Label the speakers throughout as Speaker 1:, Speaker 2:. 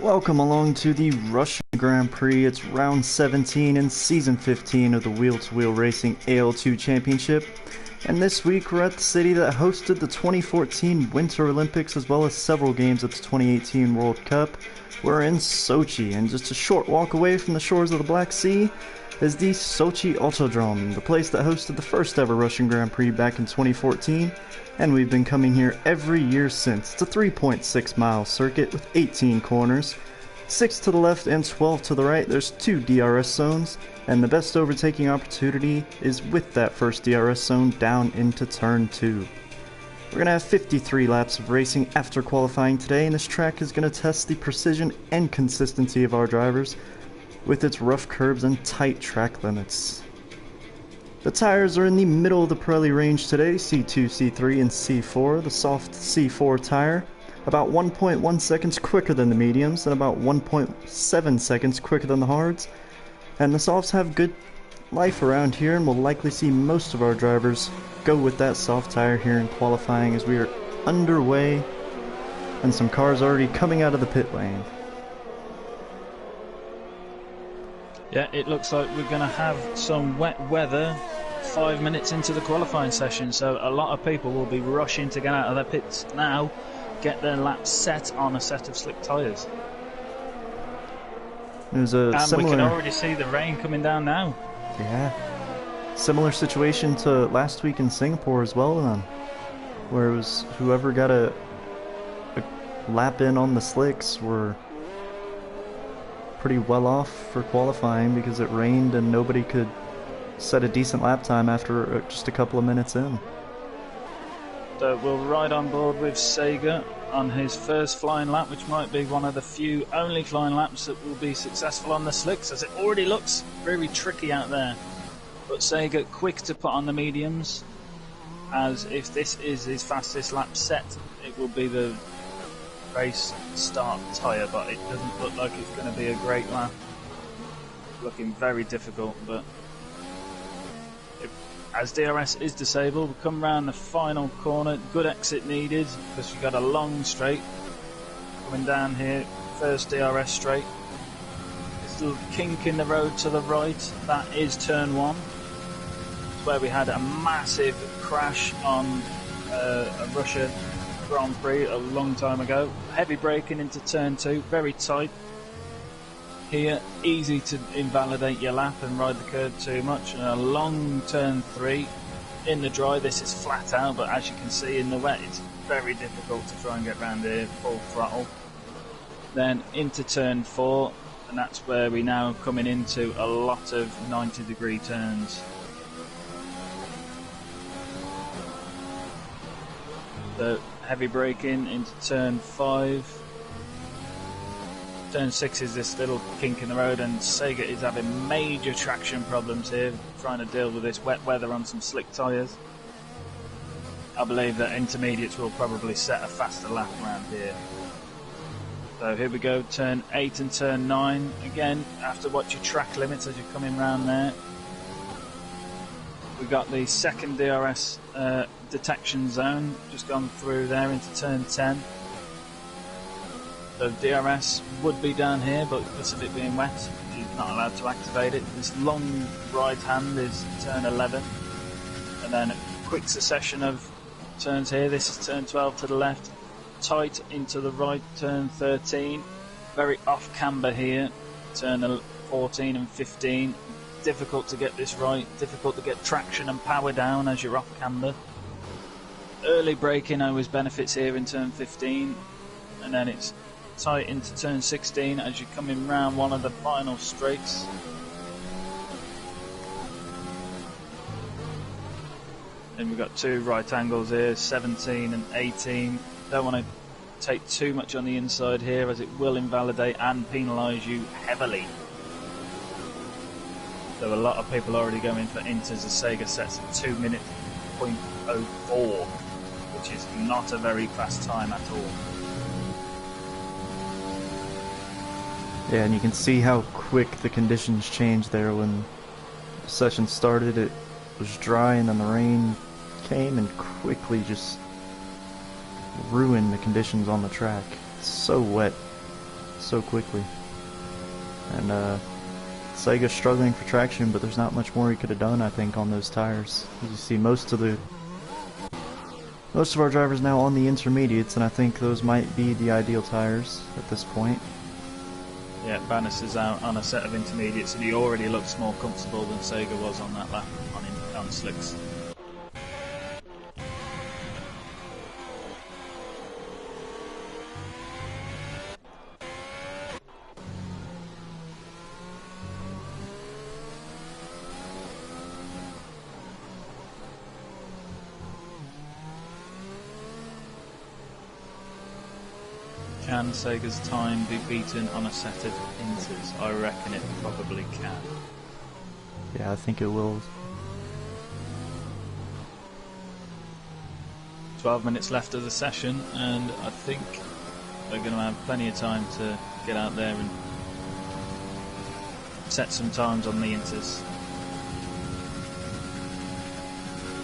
Speaker 1: Welcome along to the Russian Grand Prix. It's round 17 and season 15 of the Wheel2wheel Racing AL2 Championship. And this week we're at the city that hosted the 2014 Winter Olympics as well as several games at the 2018 World Cup. We're in Sochi, and just a short walk away from the shores of the Black Sea is the Sochi Autodrome, the place that hosted the first ever Russian Grand Prix back in 2014. And we've been coming here every year since. It's a 3.6-mile circuit with 18 corners, 6 to the left and 12 to the right. There's 2 DRS zones, and the best overtaking opportunity is with that first DRS zone down into turn 2. We're going to have 53 laps of racing after qualifying today, and this track is going to test the precision and consistency of our drivers with its rough curbs and tight track limits. The tires are in the middle of the Pirelli range today, C2, C3, and C4. The soft C4 tire, about 1.1 seconds quicker than the mediums, and about 1.7 seconds quicker than the hards. And the softs have good life around here, and we'll likely see most of our drivers go with that soft tire here in qualifying as we are underway, and some cars already coming out of the pit lane.
Speaker 2: Yeah, it looks like we're going to have some wet weather 5 minutes into the qualifying session, so a lot of people will be rushing to get out of their pits now, get their laps set on a set of slick tyres.
Speaker 1: There's a
Speaker 2: and
Speaker 1: similar...
Speaker 2: we can already see the rain coming down now.
Speaker 1: Yeah. Similar situation to last week in Singapore as well, then, where it was whoever got a lap in on the slicks were pretty well off for qualifying because it rained and nobody could set a decent lap time after just a couple of minutes in.
Speaker 2: So we'll ride on board with Sega on his first flying lap, which might be one of the few only flying laps that will be successful on the slicks, as it already looks very tricky out there. But Sega quick to put on the mediums, as if this is his fastest lap set, it will be the race start tyre, but it doesn't look like it's going to be a great lap. Looking very difficult, but as DRS is disabled, we come round the final corner, good exit needed because we've got a long straight coming down here, first DRS straight. This little kink in the road to the right, that is turn 1. It's where we had a massive crash on a Russia Grand Prix a long time ago. Heavy braking into turn 2, very tight. Here, easy to invalidate your lap and ride the curb too much. And a long turn 3 in the dry. This is flat out, but as you can see in the wet, it's very difficult to try and get round here full throttle. Then into turn 4, and that's where we now coming into a lot of 90-degree turns. So heavy braking into turn 5. Turn 6 is this little kink in the road, and Sega is having major traction problems here, trying to deal with this wet weather on some slick tyres. I believe that intermediates will probably set a faster lap around here. So here we go, turn 8 and turn 9. Again, have to watch your track limits as you're coming round there. We got the second DRS detection zone, just gone through there into turn 10. So DRS would be down here, but because of it being wet, you're not allowed to activate it. This long right hand is turn 11, and then a quick succession of turns here. This is turn 12 to the left, tight into the right, turn 13, very off camber here, turn 14 and 15. Difficult to get this right, difficult to get traction and power down as you're off camber. Early braking always benefits here in turn 15, and then it's tight into turn 16 as you're coming round one of the final straights. Then we've got 2 right angles here, 17 and 18. Don't want to take too much on the inside here as it will invalidate and penalise you heavily. So a lot of people already going for inters as Sega sets at 2 minutes 0.04, which is not a very fast time at all.
Speaker 1: Yeah, and you can see how quick the conditions changed there. When the session started, it was dry, and then the rain came and quickly just ruined the conditions on the track. It's so wet. so quickly. And Sega's struggling for traction, but there's not much more he could have done, I think, on those tires. As you see, most of our drivers now on the intermediates, and I think those might be the ideal tires at this point.
Speaker 2: Yeah, Bannister's out on a set of intermediates, and he already looks more comfortable than Sega was on that lap on slicks. Can Sega's time be beaten on a set of inters? I reckon it probably can.
Speaker 1: Yeah, I think it will.
Speaker 2: 12 minutes left of the session, and I think they're going to have plenty of time to get out there and set some times on the inters.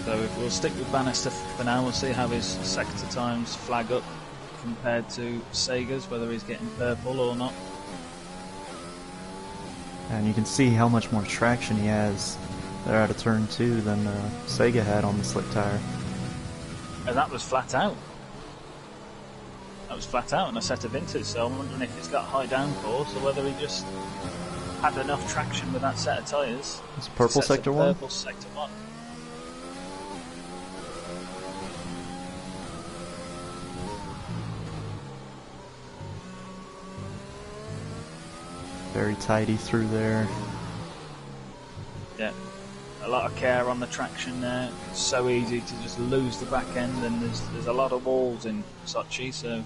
Speaker 2: So if we'll stick with Bannister for now, we'll see how his sector times flag up compared to Sega's, whether he's getting purple or not.
Speaker 1: And you can see how much more traction he has there out of turn 2 than Sega had on the slick tire.
Speaker 2: And that was flat out. That was flat out on a set of inters, so I'm wondering if it's got high downforce or whether he just had enough traction with that set of tyres.
Speaker 1: It's purple sector 1?
Speaker 2: Purple sector 1.
Speaker 1: Very tidy through there.
Speaker 2: Yeah, a lot of care on the traction there. It's so easy to just lose the back end, and there's a lot of walls in Sochi, so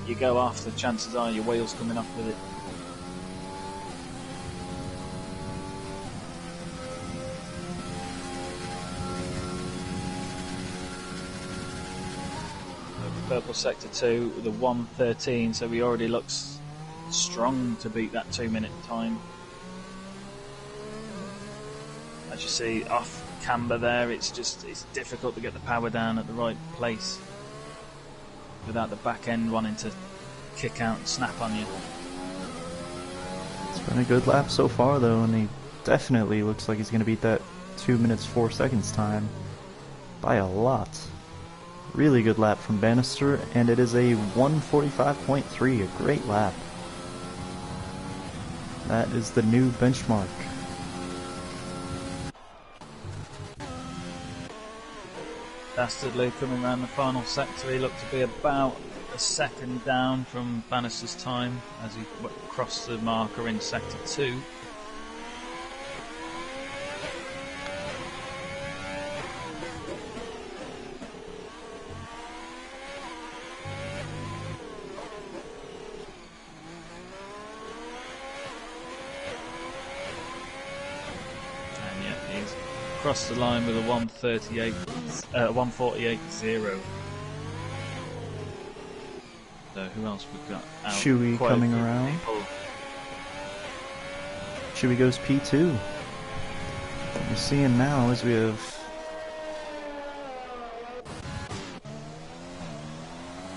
Speaker 2: you go off, the chances are your wheel's coming off with it. Purple sector 2, the 1:13, so he already looks strong to beat that 2-minute time. As you see, off camber there, it's difficult to get the power down at the right place without the back end wanting to kick out and snap on you.
Speaker 1: It's been a good lap so far though, and he definitely looks like he's going to beat that 2 minutes 4 seconds time by a lot. Really good lap from Bannister, and it is a 1:45.3, a great lap. That is the new benchmark.
Speaker 2: Dastardly coming around the final sector, he looked to be about a second down from Bannister's time as he crossed the marker in sector 2. Across the line with a 1:48.0. So who else we've got out?
Speaker 1: Chewy coming around. Chewy goes P2. What we're seeing now is we have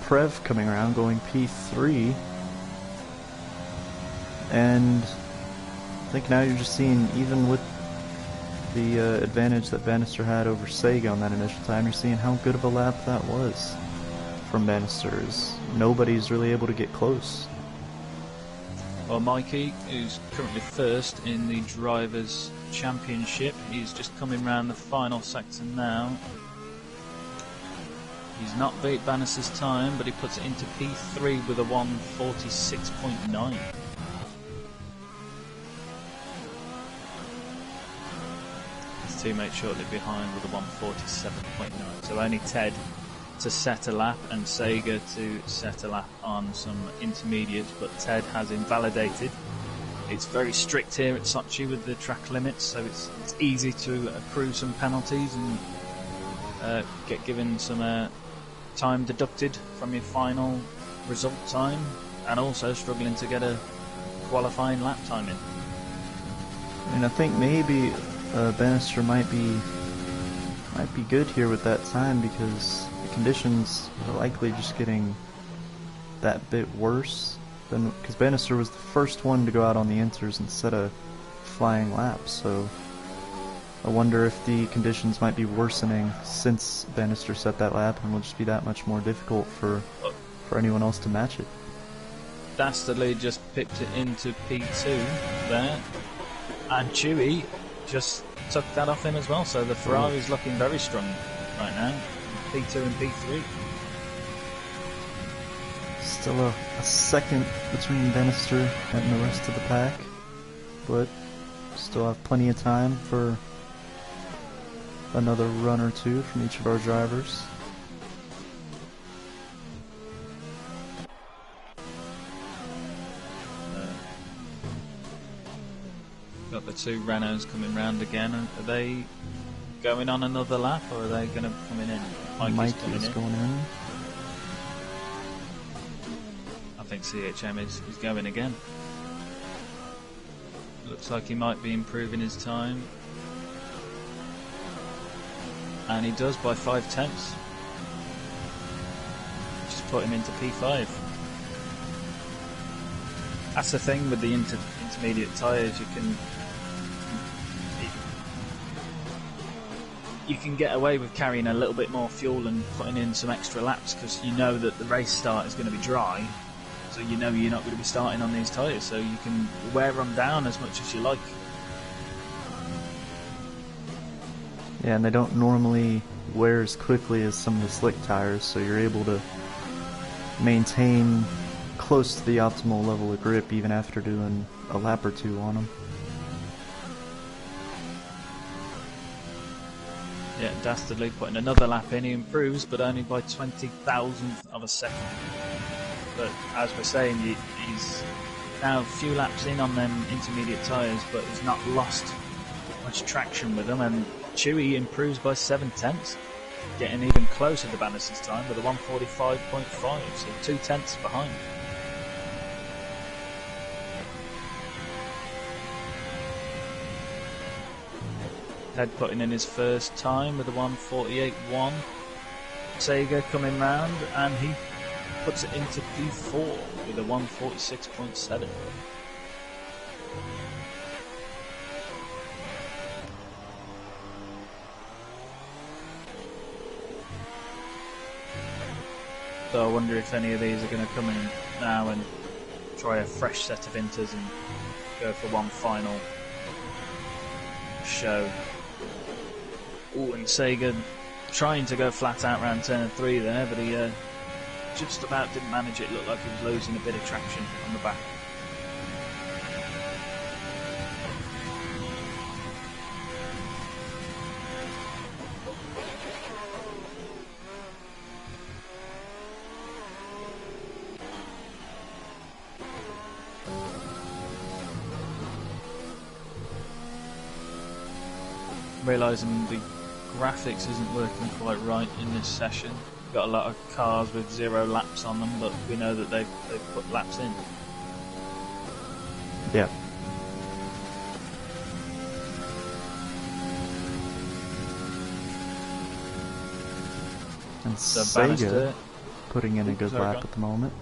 Speaker 1: Prev coming around going P3, and I think now you're just seeing, even with the advantage that Bannister had over Sega on that initial time, you're seeing how good of a lap that was from Bannister. Nobody's really able to get close.
Speaker 2: Well, Mikey, who's currently first in the Drivers' Championship, he's just coming round the final sector now. He's not beat Bannister's time, but he puts it into P3 with a 1:46.9. Teammate shortly behind with a 1:47.9. So only Ted to set a lap and Sega to set a lap on some intermediates, but Ted has invalidated. It's very strict here at Sochi with the track limits, so it's easy to accrue some penalties and get given some time deducted from your final result time, and also struggling to get a qualifying lap time in.
Speaker 1: And I think maybe Bannister might be good here with that time, because the conditions are likely just getting that bit worse then because Bannister was the first one to go out on the inters and set a flying lap, so I wonder if the conditions might be worsening since Bannister set that lap, and will just be that much more difficult for anyone else to match it.
Speaker 2: Dastardly just picked it into P2 there, and Chewy just took that off him as well, so the Ferrari's looking very strong right now, P2 and P3.
Speaker 1: Still a second between Bannister and the rest of the pack, but still have plenty of time for another run or two from each of our drivers.
Speaker 2: Got the two Renaults coming round again. Are they going on another lap, or are they going to come in?
Speaker 1: Mike is going in.
Speaker 2: I think CHM is going again. Looks like he might be improving his time. And he does by 5/10. Just put him into P5. That's the thing with the intermediate tyres, you can get away with carrying a little bit more fuel and putting in some extra laps, because you know that the race start is going to be dry, so you know you're not going to be starting on these tyres, so you can wear them down as much as you like.
Speaker 1: Yeah, and they don't normally wear as quickly as some of the slick tires, so you're able to maintain close to the optimal level of grip even after doing a lap or two on them.
Speaker 2: Yeah, Dastardly putting another lap in. He improves, but only by 20,000th of a second. But as we're saying, he's now a few laps in on them intermediate tyres, but he's not lost much traction with them. And Chewy improves by 7/10, getting even closer to Bannister's time with a 1:45.5, so 2/10 behind. Ted putting in his first time with a 1:48.1. Sega coming round, and he puts it into P4 with a 1:46.7. So I wonder if any of these are going to come in now and try a fresh set of inters and go for one final show. Ooh, and Sega trying to go flat out around turn 3 there, but he just about didn't manage it. Looked like he was losing a bit of traction on the back. Realising the graphics isn't working quite right in this session. Got a lot of cars with 0 laps on them, but we know that they've put laps in.
Speaker 1: Yeah. And
Speaker 2: So
Speaker 1: Sega
Speaker 2: Bannister
Speaker 1: putting in a good lap
Speaker 2: go on.
Speaker 1: at the moment.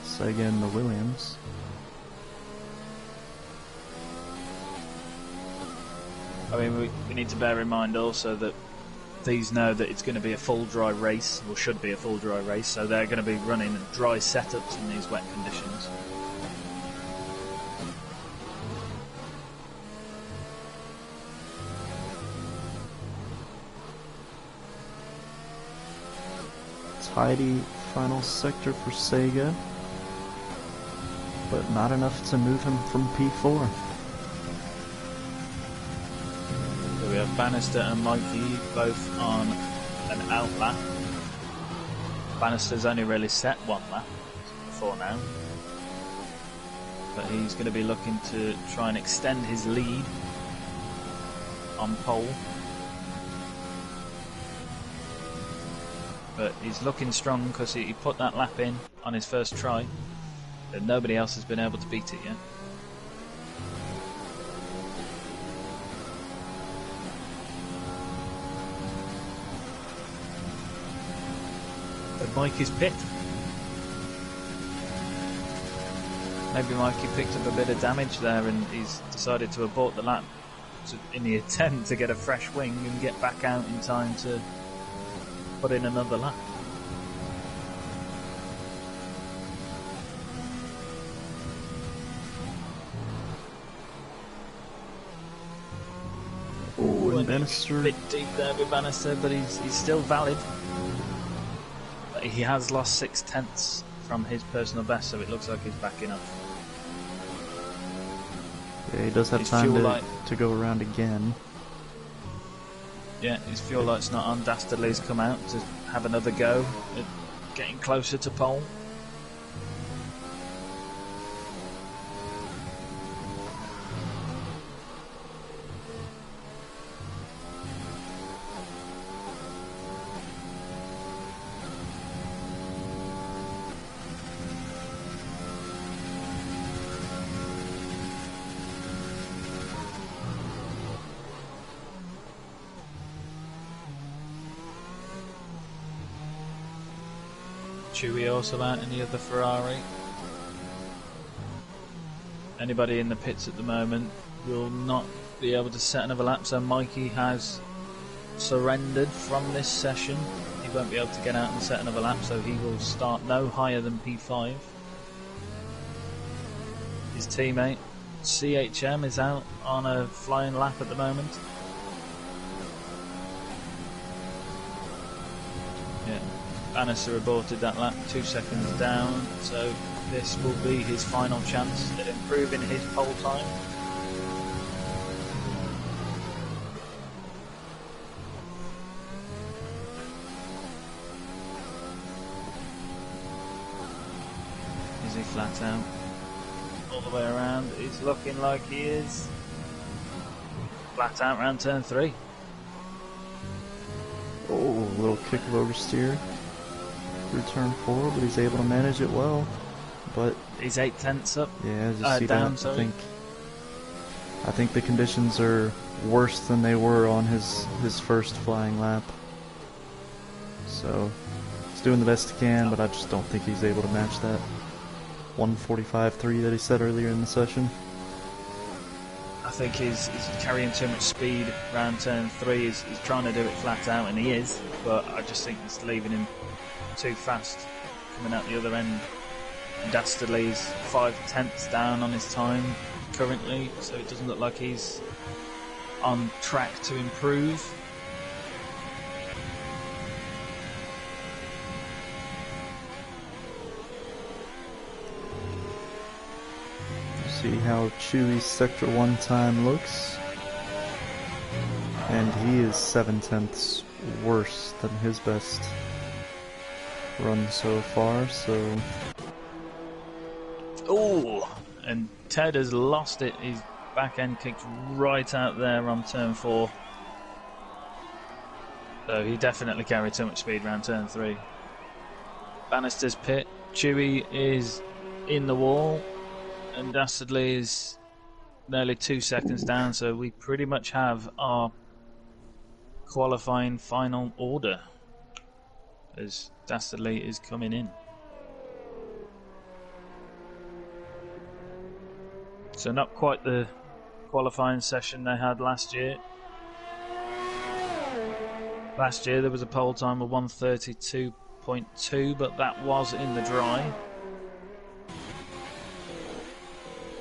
Speaker 1: Sega and the Williams.
Speaker 2: I mean, we need to bear in mind also that these know that it's going to be a full dry race, or should be a full dry race, so they're going to be running dry setups in these wet conditions.
Speaker 1: Tidy final sector for Sega, but not enough to move him from P4.
Speaker 2: So we have Bannister and Mikey both on an out lap. Bannister's only really set one lap before now, but he's going to be looking to try and extend his lead on pole. But he's looking strong because he put that lap in on his first try, and nobody else has been able to beat it yet. But Mike is pit. Maybe Mikey picked up a bit of damage there and he's decided to abort the lap in the attempt to get a fresh wing and get back out in time to put in another lap.
Speaker 1: Oh, and Bannister.
Speaker 2: A bit deep there with Bannister, but he's still valid. But he has lost 6/10 from his personal best, so it looks like he's backing up.
Speaker 1: Yeah, he does have
Speaker 2: His
Speaker 1: time
Speaker 2: fuel
Speaker 1: to go around again.
Speaker 2: Yeah, his fuel light's not on. Dastardly's come out to have another go at getting closer to pole. Chewy also out in the other Ferrari. Anybody in the pits at the moment will not be able to set another lap, so Mikey has surrendered from this session. He won't be able to get out and set another lap, so he will start no higher than P5. His teammate CHM is out on a flying lap at the moment. Yeah. Bannister aborted that lap, 2 seconds down, so this will be his final chance at improving his pole time. Is he flat out? All the way around, he's looking like he is. Flat out round turn 3.
Speaker 1: Oh, a little kick of oversteer through turn 4, but he's able to manage it well. But
Speaker 2: he's 8/10 up.
Speaker 1: Yeah, I see
Speaker 2: down,
Speaker 1: that.
Speaker 2: sorry.
Speaker 1: I think the conditions are worse than they were on his first flying lap. So he's doing the best he can, but I just don't think he's able to match that 1:45.3 that he said earlier in the session.
Speaker 2: I think he's carrying too much speed around turn 3. He's trying to do it flat out, and he is, but I just think it's leaving him too fast coming out the other end. Dastardly's 5/10 down on his time currently, so it doesn't look like he's on track to improve.
Speaker 1: See how Chewy's Sector 1 time looks. And he is 7/10 worse than his best run so far, so...
Speaker 2: Oh, and Ted has lost it. His back end kicked right out there on turn 4. So he definitely carried too much speed around turn 3. Bannister's pit. Chewy is in the wall, and Dastardly is nearly 2 seconds down, so we pretty much have our qualifying final order as Dastardly is coming in. So not quite the qualifying session they had last year. Last year there was a pole time of 1:32.2, but that was in the dry.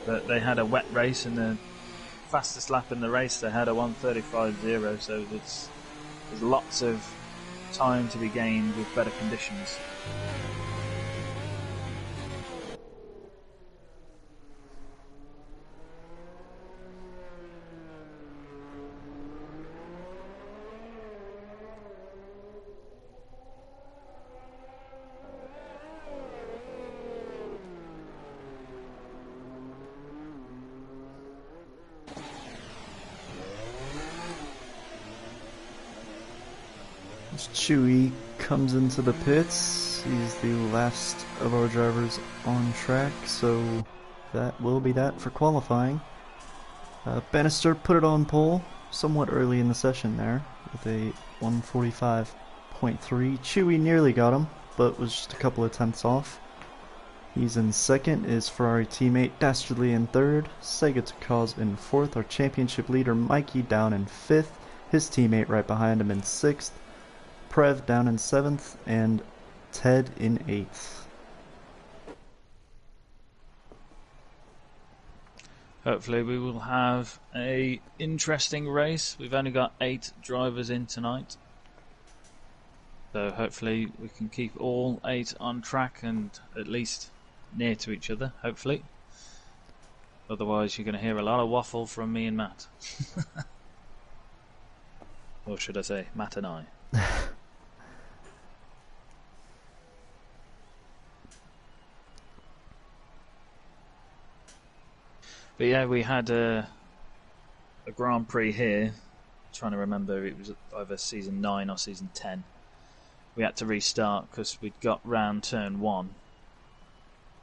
Speaker 2: But they had a wet race, and the fastest lap in the race they had a 1:35.0, so there's lots of time to be gained with better conditions.
Speaker 1: Chewy comes into the pits. He's the last of our drivers on track, so that will be that for qualifying. Bannister put it on pole somewhat early in the session there with a 1:45.3. Chewy nearly got him, but was just a couple of tenths off. He's in second, is Ferrari teammate Dastardly in third, Sega to cause in fourth, our championship leader Mikey down in fifth, his teammate right behind him in sixth, Prev down in seventh, and Ted in eighth.
Speaker 2: Hopefully we will have a interesting race. We've only got 8 drivers in tonight. So hopefully we can keep all 8 on track and at least near to each other, hopefully. Otherwise you're going to hear a lot of waffle from me and Matt. Or should I say, Matt and I. But yeah, we had a Grand Prix here. I'm trying to remember, it was either season 9 or season 10. We had to restart because we'd got round turn 1.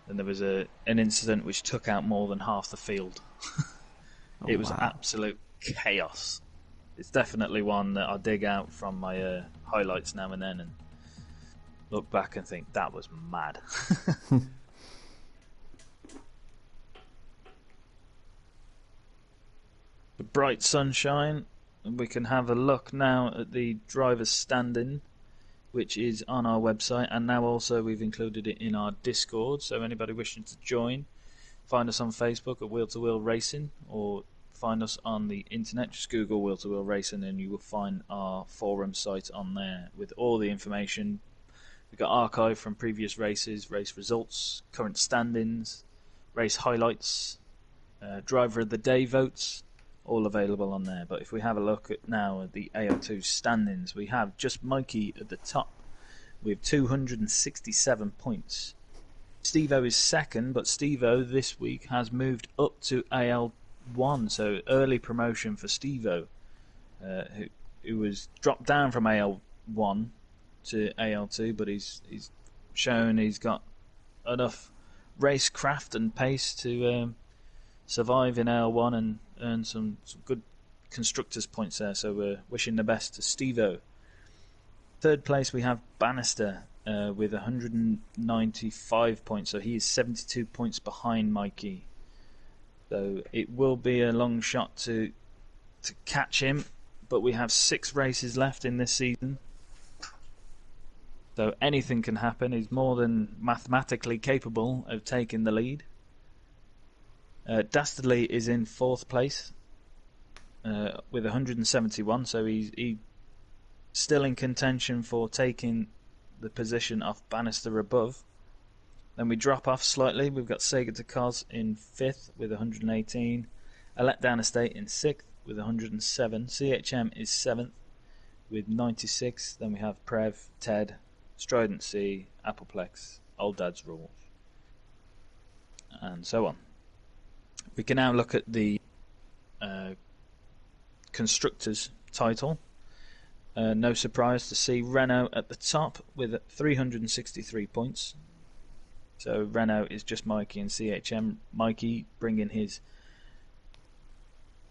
Speaker 2: And there was an incident which took out more than half the field. It was absolute chaos. It's definitely one that I dig out from my highlights now and then and look back and think, that was mad. The bright sunshine, and we can have a look now at the driver's stand-in, which is on our website, and now also we've included it in our Discord, so anybody wishing to join, find us on Facebook at Wheel2wheel Racing, or find us on the internet, just Google Wheel2wheel Racing and you will find our forum site on there with all the information. We've got archive from previous races, race results, current stand-ins, race highlights, driver of the day votes, all available on there. But if we have a look at now at the AL2 stand-ins, we have just Mikey at the top with 267 points. Steve-O is second, but Steve-O this week has moved up to AL1, so early promotion for Steve-O, who was dropped down from AL1 to AL2, but he's shown he's got enough racecraft and pace to survive in AL1 and earn some good constructors points there, so we're wishing the best to Steve-O. Third place we have Bannister with 195 points, so he is 72 points behind Mikey. So it will be a long shot to catch him, but we have 6 races left in this season. So anything can happen. He's more than mathematically capable of taking the lead. Dastardly is in 4th place with 171, so he's still in contention for taking the position off Bannister above. Then we drop off slightly. We've got Sega to Cos in 5th with 118. A Letdown Estate in 6th with 107. CHM is 7th with 96. Then we have Prev, Ted, Strident C, Appleplex, Old Dad's Rules, and so on. We can now look at the Constructors title. No surprise to see Renault at the top with 363 points. So Renault is just Mikey and CHM. Mikey bringing his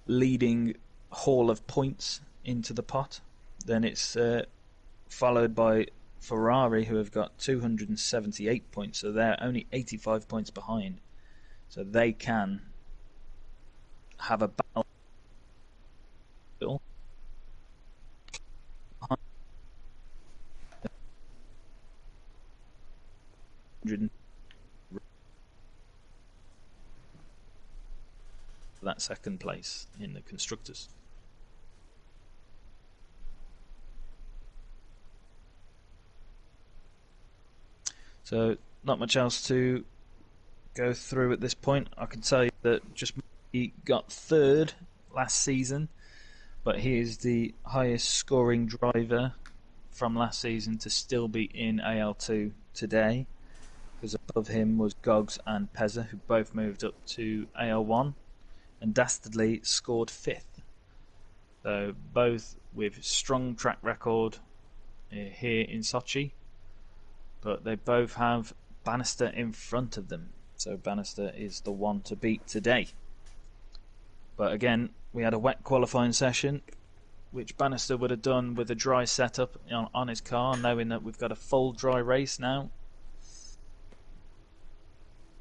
Speaker 2: leading haul of points into the pot. Then it's followed by Ferrari, who have got 278 points, so they're only 85 points behind. So they can have a battle. That second place in the constructors. So not much else to go through at this point. I can tell you that just he got 3rd last season, but he is the highest scoring driver from last season to still be in AL2 today, because above him was Gogs and Pezza, who both moved up to AL1, and Dastardly scored 5th. So both with strong track record here in Sochi, but they both have Bannister in front of them. So Bannister is the one to beat today. But again, we had a wet qualifying session, which Bannister would have done with a dry setup on his car, knowing that we've got a full dry race now.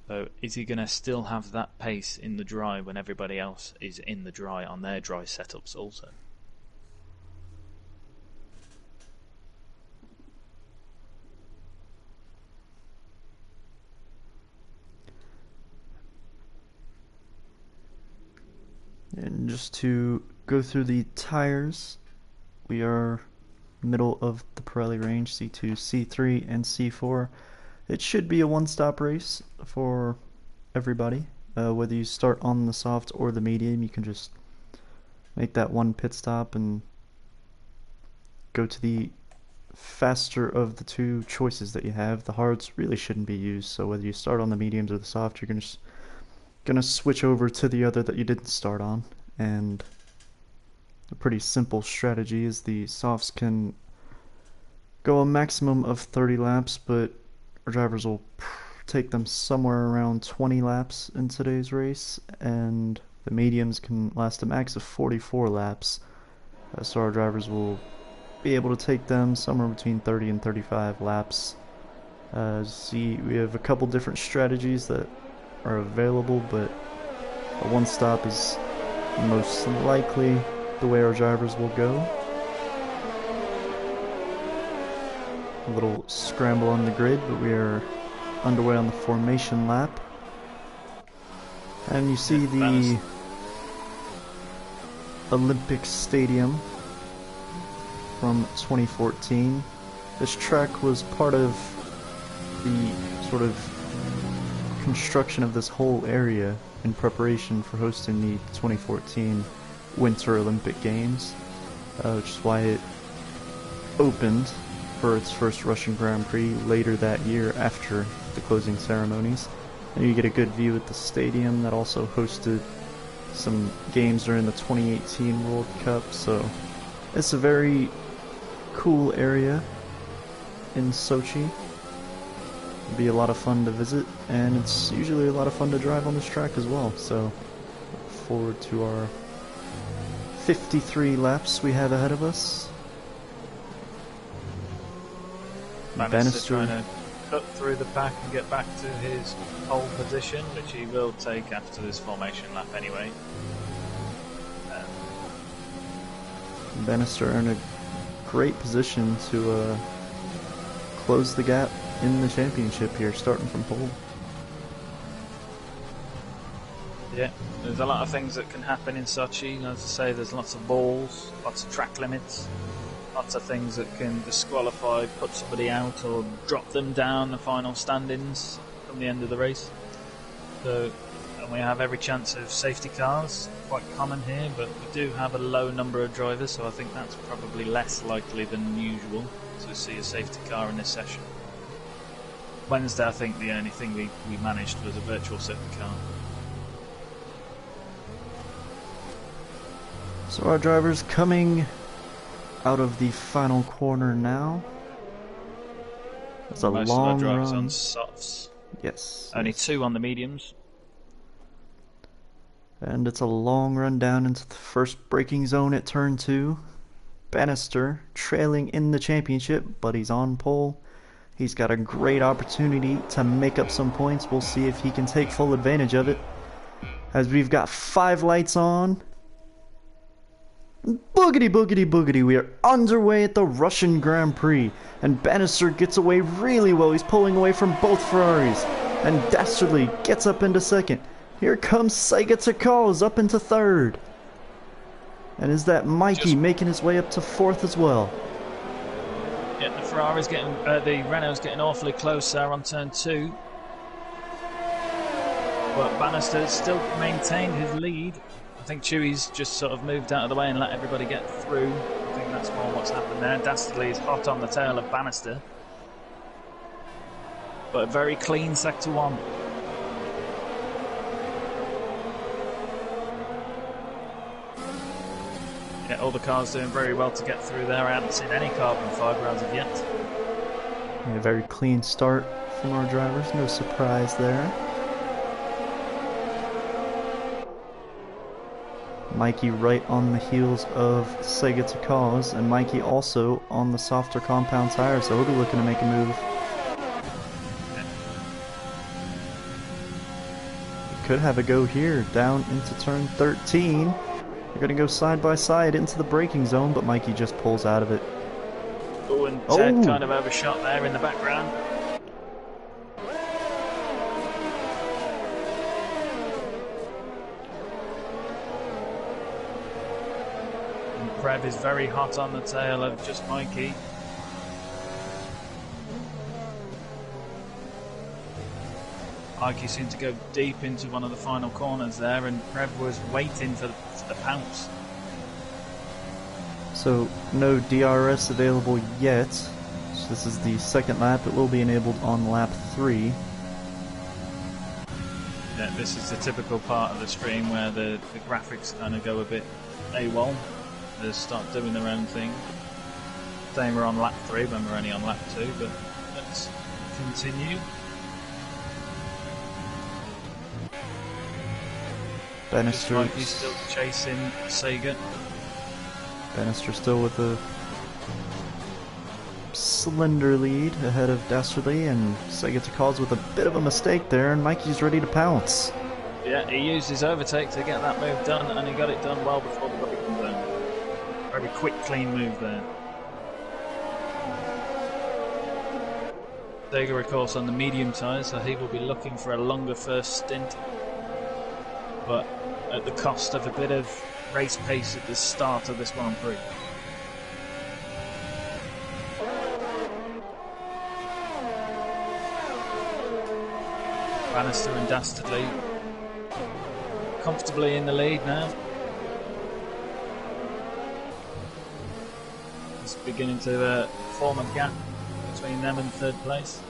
Speaker 2: So is he going to still have that pace in the dry when everybody else is in the dry on their dry setups also?
Speaker 1: And just to go through the tires, we are middle of the Pirelli range, C2, C3, and C4. It should be a one-stop race for everybody. Whether you start on the soft or the medium, you can just make that one pit stop and go to the faster of the two choices that you have. The hards really shouldn't be used, so whether you start on the mediums or the soft, you're gonna switch over to the other that you didn't start on. And a pretty simple strategy is the softs can go a maximum of 30 laps, but our drivers will take them somewhere around 20 laps in today's race, and the mediums can last a max of 44 laps. So our drivers will be able to take them somewhere between 30 and 35 laps. See, we have a couple different strategies that are available, but a one stop is most likely the way our drivers will go. A little scramble on the grid, but we are underway on the formation lap. And you see the Olympic Stadium from 2014. This track was part of the sort of construction of this whole area in preparation for hosting the 2014 Winter Olympic Games, which is why it opened for its first Russian Grand Prix later that year after the closing ceremonies. And you get a good view at the stadium that also hosted some games during the 2018 World Cup, so it's a very cool area in Sochi. It'll be a lot of fun to visit, and it's usually a lot of fun to drive on this track as well, so look forward to our 53 laps we have ahead of us.
Speaker 2: Bannister trying to cut through the pack and get back to his pole position, which he will take after this formation lap anyway.
Speaker 1: Bannister in a great position to close the gap in the championship here, starting from pole.
Speaker 2: Yeah, there's a lot of things that can happen in Sochi. As I say, there's lots of balls, lots of track limits, lots of things that can disqualify, put somebody out, or drop them down the final standings from the end of the race. So, and we have every chance of safety cars, quite common here, but we do have a low number of drivers, so I think that's probably less likely than usual to see a safety car in this session. Wednesday, I think the only thing we managed was a virtual safety car.
Speaker 1: So our drivers coming out of the final corner now. It's a
Speaker 2: Most
Speaker 1: long
Speaker 2: of our drivers
Speaker 1: run.
Speaker 2: on softs.
Speaker 1: Yes.
Speaker 2: Only
Speaker 1: yes.
Speaker 2: 2 on the mediums.
Speaker 1: And it's a long run down into the first braking zone at turn 2. Bannister trailing in the championship, but he's on pole. He's got a great opportunity to make up some points. We'll see if he can take full advantage of it, as we've got 5 lights on. Boogity boogity boogity, we are underway at the Russian Grand Prix, and Bannister gets away really well. He's pulling away from both Ferraris, and Dastardly gets up into second. Here comes Sega Takals up into third. And is that Mikey making his way up to fourth as well?
Speaker 2: Yeah, the Ferrari's getting, the Renault's getting awfully close there on turn 2. But Bannister still maintained his lead. I think Chewy's just sort of moved out of the way and let everybody get through. I think that's more what's happened there. Dastardly is hot on the tail of Bannister. But a very clean sector 1. Yeah, all the cars doing very well to get through there. I haven't seen any carbon fibre as of yet.
Speaker 1: Yeah, a very clean start from our drivers. No surprise there. Mikey right on the heels of Sega Takals, and Mikey also on the softer compound tire, so he'll be looking to make a move. could have a go here, down into turn 13. They're going to go side by side into the braking zone, but Mikey just pulls out of it.
Speaker 2: Oh, and Ted kind of overshot there in the background. And Preb is very hot on the tail of just Mikey. Mikey seemed to go deep into one of the final corners there, and Preb was waiting for the pounce.
Speaker 1: So no DRS available yet. So this is the second lap. It will be enabled on lap 3.
Speaker 2: Yeah, this is the typical part of the stream where the graphics kind of go a bit AWOL. They start doing their own thing. Saying we're on lap 3 when we're only on lap 2, but let's continue.
Speaker 1: Bannister
Speaker 2: still chasing Sega.
Speaker 1: Bannister still with a slender lead ahead of Dastardly, and Sega to cause with a bit of a mistake there, and Mikey's ready to pounce.
Speaker 2: Yeah, he used his overtake to get that move done, and he got it done well before the braking zone. Very quick, clean move there. Sega, of course, on the medium tyres, so he will be looking for a longer first stint, but at the cost of a bit of race pace at the start of this Grand Prix. Bannister and Dastardly comfortably in the lead now. It's beginning to form a gap between them and third place.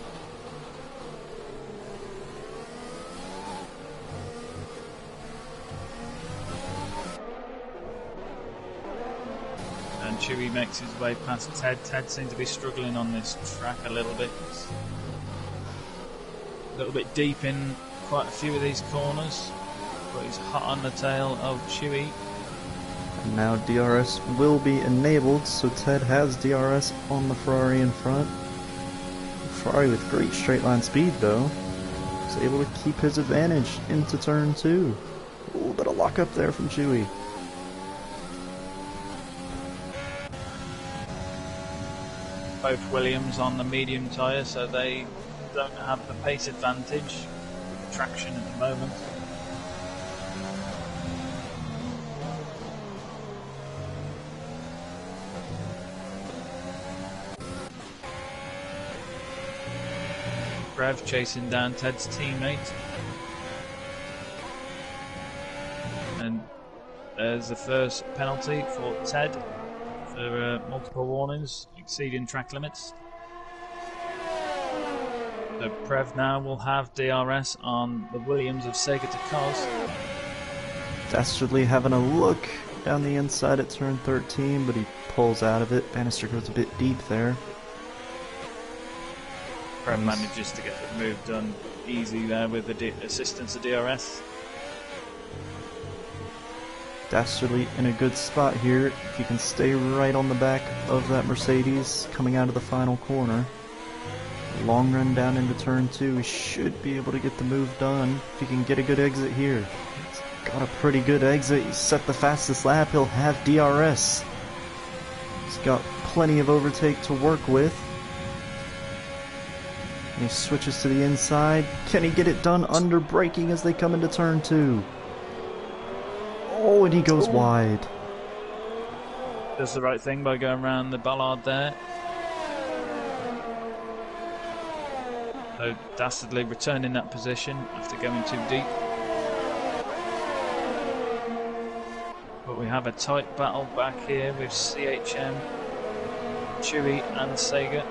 Speaker 2: Chewy makes his way past Ted. Ted seems to be struggling on this track a little bit. A little bit deep in quite a few of these corners, but he's hot on the tail of Chewy.
Speaker 1: And now DRS will be enabled, so Ted has DRS on the Ferrari in front. Ferrari with great straight line speed though, is able to keep his advantage into turn 2. A little bit of lock up there from Chewy.
Speaker 2: Both Williams on the medium tyre, so they don't have the pace advantage with the traction at the moment. Brev chasing down Ted's teammate. And there's the first penalty for Ted for multiple warnings exceeding track limits. So Prev now will have DRS on the Williams of Sega to cause.
Speaker 1: Dastardly having a look down the inside at turn 13, but he pulls out of it. Bannister goes a bit deep there.
Speaker 2: Prev manages to get the move done easy there with the assistance of DRS.
Speaker 1: Dastardly in a good spot here. If he can stay right on the back of that Mercedes coming out of the final corner. Long run down into turn 2. He should be able to get the move done if he can get a good exit here. He's got a pretty good exit. He's set the fastest lap. He'll have DRS. He's got plenty of overtake to work with. And he switches to the inside. Can he get it done under braking as they come into turn 2? Oh, and he goes wide.
Speaker 2: Does the right thing by going around the bollard there. So Dastardly returning that position after going too deep. But we have a tight battle back here with CHM, Chewy and Sega.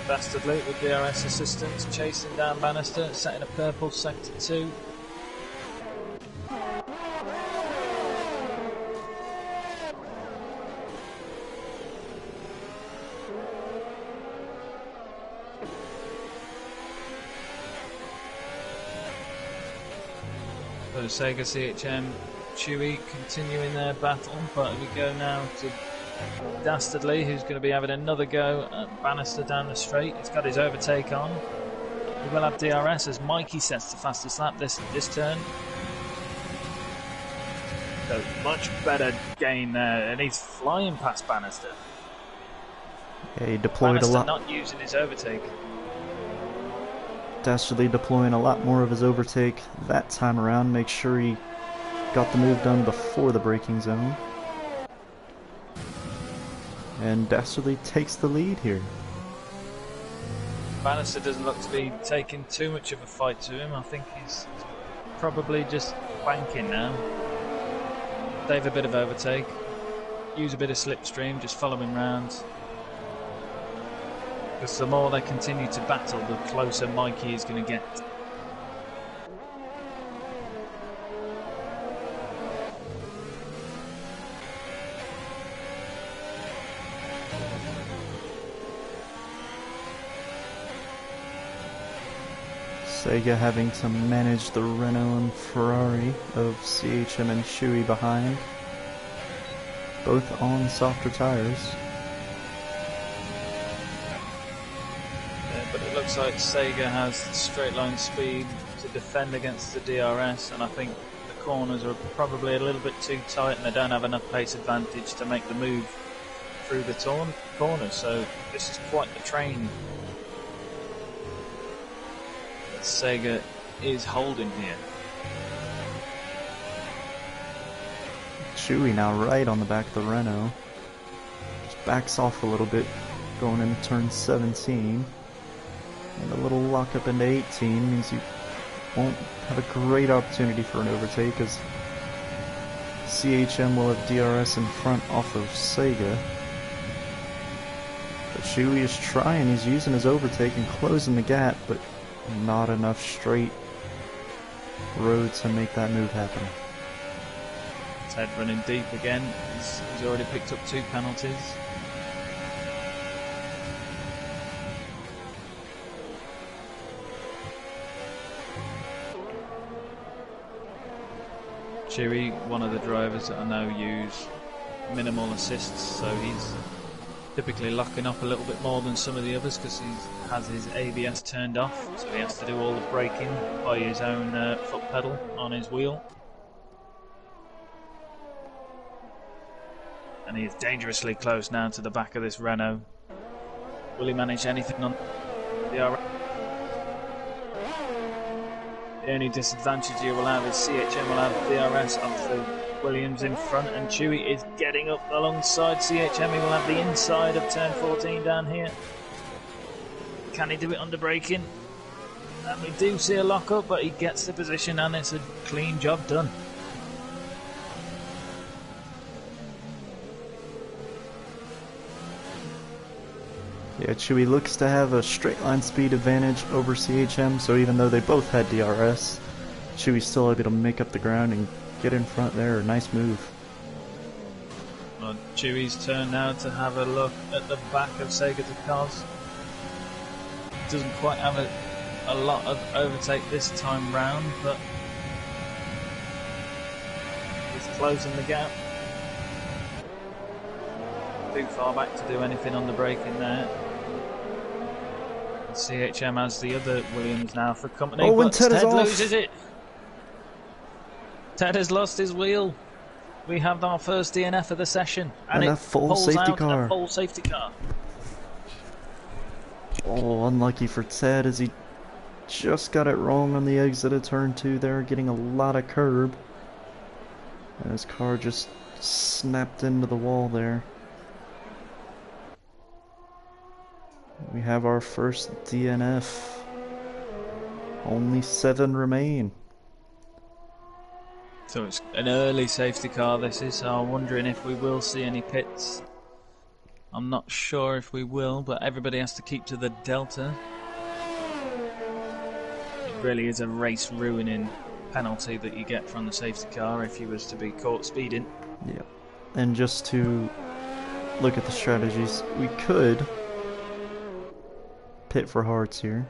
Speaker 2: Dastardly with DRS assistance, chasing down Bannister, setting a purple sector 2. Sega CHM Chewy continuing their battle, but we go now to Dastardly, who's going to be having another go at Bannister down the straight. He's got his overtake on. We will have DRS as Mikey sets the fastest lap this turn. So much better gain there, and he's flying past Bannister.
Speaker 1: Yeah, he deployed
Speaker 2: Bannister
Speaker 1: a lot.
Speaker 2: not using his overtake.
Speaker 1: Dastardly deploying a lot more of his overtake that time around. Make sure he got the move done before the braking zone. And Dastardly takes the lead here.
Speaker 2: Bannister doesn't look to be taking too much of a fight to him. I think he's probably just banking now. Save a bit of overtake, use a bit of slipstream, just follow him round. Because the more they continue to battle, the closer Mikey is going to get.
Speaker 1: Sega having to manage the Renault and Ferrari of CHM and Shui behind, both on softer tires.
Speaker 2: But it looks like Sega has straight line speed to defend against the DRS, and I think the corners are probably a little bit too tight and they don't have enough pace advantage to make the move through the corners, so this is quite the train Sega is holding here.
Speaker 1: Chewy now right on the back of the Renault. Just backs off a little bit going into turn 17. And a little lock up into 18 means you won't have a great opportunity for an overtake, as CHM will have DRS in front off of Sega. But Chewy is trying, he's using his overtake and closing the gap, but not enough straight road to make that move happen.
Speaker 2: Ted running deep again. He's already picked up 2 penalties. Chewy, one of the drivers that I know use minimal assists, so he's typically locking up a little bit more than some of the others because he has his ABS turned off, so he has to do all the braking by his own foot pedal on his wheel. And he is dangerously close now to the back of this Renault. Will he manage anything on the RS? The only disadvantage you will have is CHM will have DRS off the Williams in front, and Chewy is getting up alongside CHM. He will have the inside of turn 14 down here. Can he do it under braking? And we do see a lock up, but he gets the position and it's a clean job done.
Speaker 1: Yeah, Chewy looks to have a straight line speed advantage over CHM, so even though they both had DRS, Chewy's still able to make up the ground and get in front there. Nice move.
Speaker 2: Well, Chewy's turn now to have a look at the back of Sega to Cos. Doesn't quite have a lot of overtake this time round, but he's closing the gap. Too far back to do anything on the braking there. CHM has the other Williams now for company,
Speaker 1: oh,
Speaker 2: but
Speaker 1: Ted
Speaker 2: loses it. Ted has lost his wheel. We have our first DNF of the session, and
Speaker 1: a full safety car.
Speaker 2: A full safety car.
Speaker 1: Oh, unlucky for Ted as he just got it wrong on the exit of turn 2 there, getting a lot of curb. And his car just snapped into the wall there. We have our first DNF. Only 7 remain.
Speaker 2: So it's an early safety car this is, so I'm wondering if we will see any pits. I'm not sure if we will, but everybody has to keep to the delta. It really is a race ruining penalty that you get from the safety car if you was to be caught speeding.
Speaker 1: Yeah. And just to look at the strategies, we could pit for hearts here,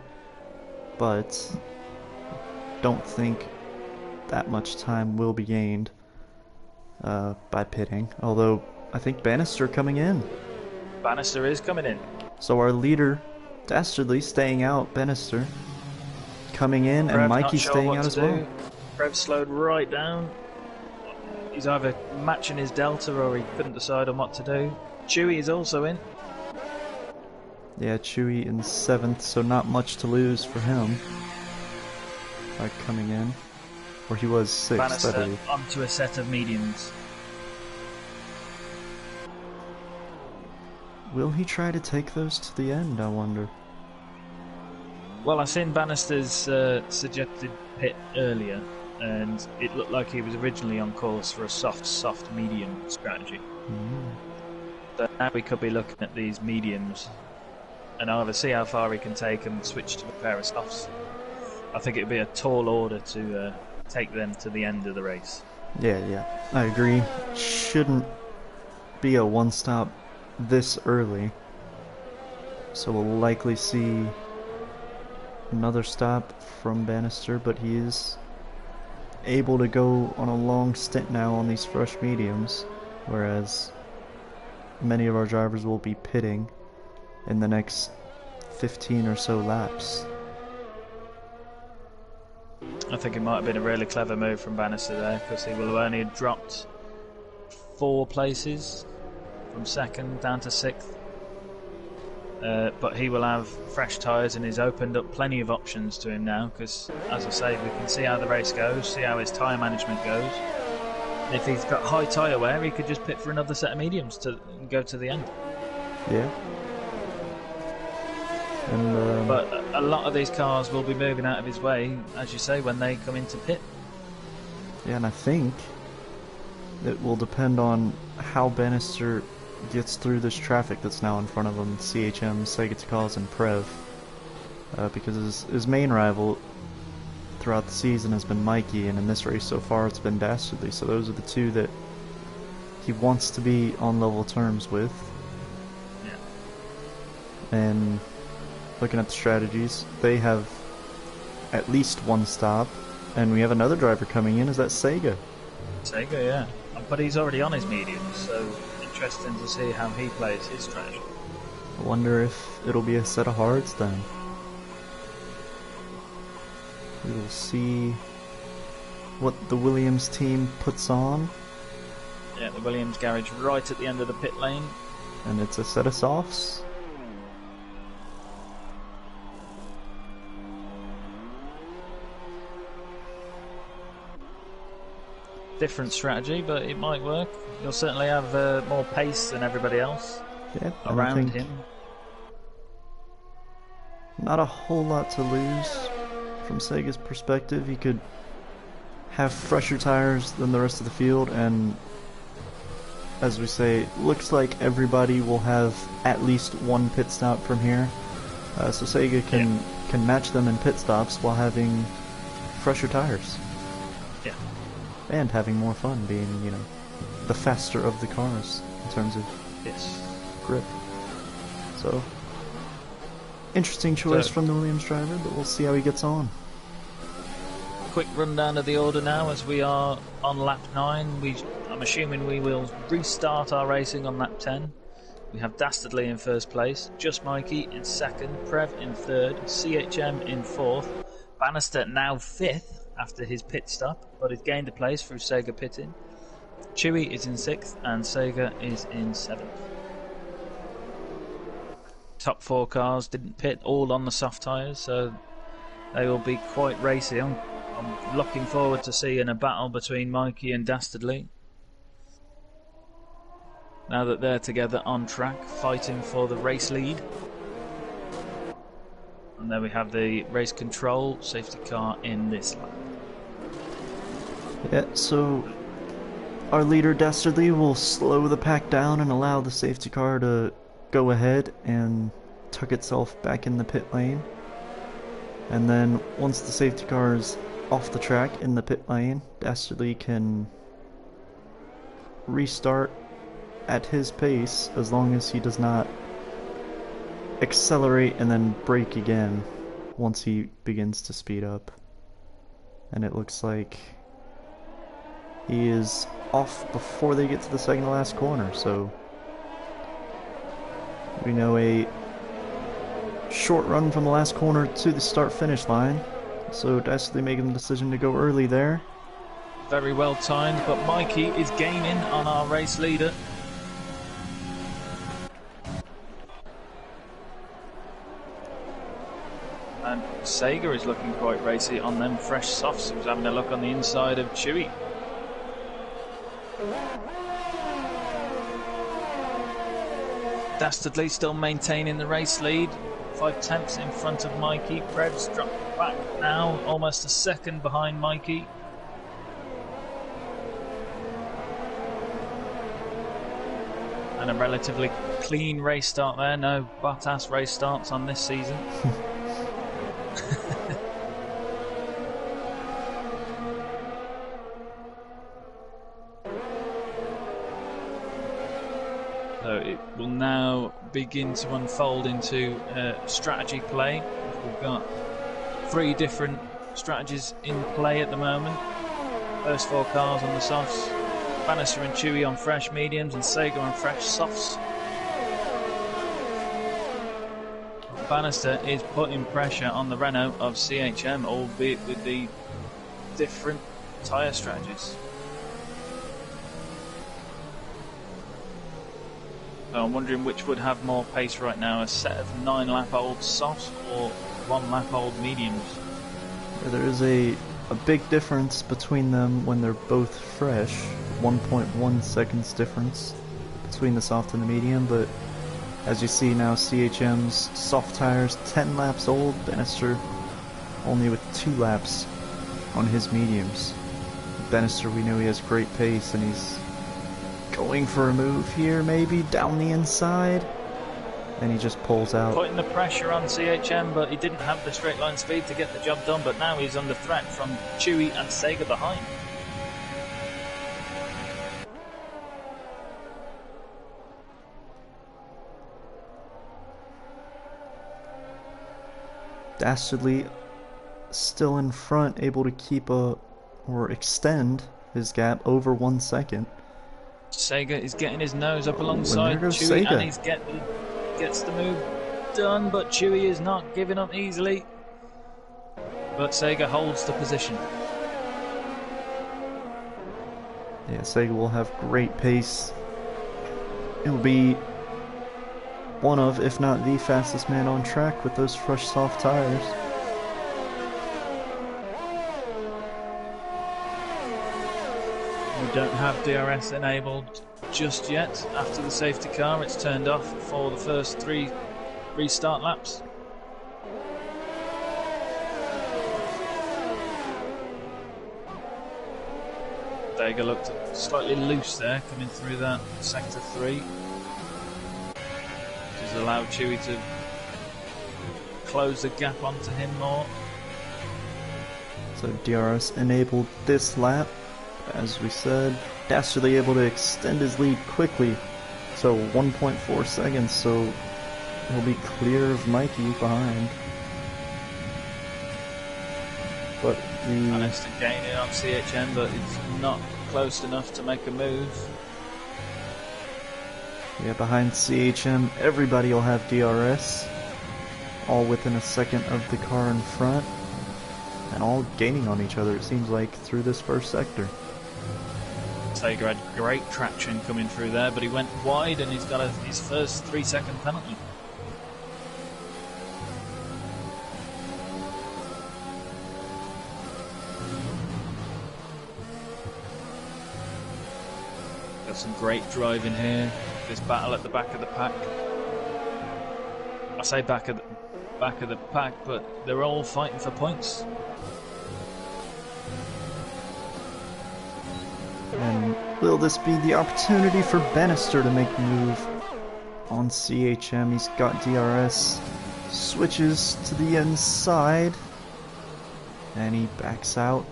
Speaker 1: but don't think that much time will be gained by pitting. Although, I think Bannister coming in.
Speaker 2: Bannister is coming in.
Speaker 1: So our leader, Dastardly, staying out. Bannister coming in,
Speaker 2: Prev
Speaker 1: and Mikey
Speaker 2: not sure
Speaker 1: staying
Speaker 2: what
Speaker 1: out
Speaker 2: to
Speaker 1: as
Speaker 2: do.
Speaker 1: well.
Speaker 2: Prev slowed right down. He's either matching his delta or he couldn't decide on what to do. Chewy is also in.
Speaker 1: Yeah, Chewy in 7th, so not much to lose for him by coming in. Or he was 6th, I
Speaker 2: Bannister
Speaker 1: believe.
Speaker 2: onto a set of mediums.
Speaker 1: Will he try to take those to the end, I wonder?
Speaker 2: Well, I seen Bannister's suggested pit earlier, and it looked like he was originally on course for a soft medium strategy. So now we could be looking at these mediums and either see how far he can take and switch to a pair of softs. I think it would be a tall order to take them to the end of the race.
Speaker 1: Yeah, I agree. Shouldn't be a one-stop this early, so we'll likely see another stop from Bannister, but he is able to go on a long stint now on these fresh mediums, whereas many of our drivers will be pitting in the next 15 or so laps.
Speaker 2: I think it might have been a really clever move from Bannister there, because he will have only dropped 4 places from 2nd down to 6th. But he will have fresh tyres and he's opened up plenty of options to him now, because, as I say, we can see how the race goes, see how his tyre management goes. And if he's got high tyre wear, he could just pit for another set of mediums to go to the end.
Speaker 1: Yeah. And,
Speaker 2: but a lot of these cars will be moving out of his way, as you say, when they come into pit.
Speaker 1: Yeah, and I think it will depend on how Bannister gets through this traffic that's now in front of him, CHM, Sega Takals, and Prev. Because his main rival throughout the season has been Mikey, and in this race so far it's been Dastardly, so those are the two that he wants to be on level terms with.
Speaker 2: Yeah.
Speaker 1: And looking at the strategies, they have at least one stop, and we have another driver coming in. Is that Sega?
Speaker 2: Sega, yeah. But he's already on his mediums, so interesting to see how he plays his strategy.
Speaker 1: I wonder if it'll be a set of hards then. We will see what the Williams team puts on.
Speaker 2: Yeah, the Williams garage right at the end of the pit lane.
Speaker 1: And it's a set of softs.
Speaker 2: Different strategy, but it might work. He'll certainly have more pace than everybody else around him.
Speaker 1: Not a whole lot to lose from Sega's perspective. He could have fresher tires than the rest of the field, and as we say, looks like everybody will have at least one pit stop from here. So Sega can match them in pit stops while having fresher tires.
Speaker 2: Yeah.
Speaker 1: And having more fun, being, you know, the faster of the cars in terms of grip. So, interesting choice from the Williams driver, but we'll see how he gets on.
Speaker 2: Quick rundown of the order now as we are on lap 9. I'm assuming we will restart our racing on lap 10. We have Dastardly in first place, Just Mikey in second, Prev in third, CHM in fourth, Bannister now fifth after his pit stop, but he's gained a place through Sega pitting. Chewy is in 6th and Sega is in 7th. Top 4 cars didn't pit, all on the soft tyres, so they will be quite racy. I'm looking forward to seeing a battle between Mikey and Dastardly. Now that they're together on track, fighting for the race lead. And there we have the race control safety car in this lap.
Speaker 1: Yeah, so our leader Dastardly will slow the pack down and allow the safety car to go ahead and tuck itself back in the pit lane. And then once the safety car is off the track in the pit lane, Dastardly can restart at his pace as long as he does not accelerate and then brake again once he begins to speed up. And it looks like he is off before they get to the second to last corner, so we know a short run from the last corner to the start finish line. So Dastardly making the decision to go early there.
Speaker 2: Very well timed, but Mikey is gaining on our race leader. And Sega is looking quite racy on them fresh softs. He was having a look on the inside of Chewy. Dastardly still maintaining the race lead. 5/10 in front of Mikey. Krebs dropped back now, almost a second behind Mikey. And a relatively clean race start there. No butt-ass race starts on this season. So it will now begin to unfold into strategy play. We've got 3 different strategies in play at the moment. First 4 cars on the softs, Bannister and Chewy on fresh mediums, and Sega on fresh softs. Bannister is putting pressure on the Renault of CHM, albeit with the different tyre strategies. So I'm wondering which would have more pace right now, a set of 9-lap-old softs or 1-lap-old mediums.
Speaker 1: There is a big difference between them when they're both fresh, 1.1 seconds difference between the soft and the medium, but as you see now, CHM's soft tires 10 laps old, Bannister only with 2 laps on his mediums. Bannister, we know he has great pace, and he's going for a move here, maybe down the inside, and he just pulls out.
Speaker 2: Putting the pressure on CHM, but he didn't have the straight line speed to get the job done, but now he's under threat from Chewy and Sega behind.
Speaker 1: Dastardly still in front, able to keep or extend his gap over 1 second.
Speaker 2: Sega is getting his nose up alongside
Speaker 1: Chewy,
Speaker 2: and he's gets the move done, but Chewy is not giving up easily. But Sega holds the position.
Speaker 1: Yeah, Sega will have great pace. It will be one of, if not the fastest man on track with those fresh soft tires.
Speaker 2: We don't have DRS enabled just yet. After the safety car, it's turned off for the first 3 restart laps. Sega looked slightly loose there, coming through that sector 3. Which has allowed Chewy to close the gap onto him more.
Speaker 1: So DRS enabled this lap. As we said, Dastardly able to extend his lead quickly, so 1.4 seconds, so he'll be clear of Mikey behind. But
Speaker 2: managed to gain it on CHM, but it's not close enough to make a move.
Speaker 1: Yeah, behind CHM, everybody will have DRS, all within a second of the car in front, and all gaining on each other, it seems like, through this first sector.
Speaker 2: Sega had great traction coming through there, but he went wide and he's got his first 3-second penalty. Got some great driving here. This battle at the back of the pack. I say back of the pack, but they're all fighting for points.
Speaker 1: And will this be the opportunity for Bannister to make the move on CHM? He's got DRS, switches to the inside, and he backs out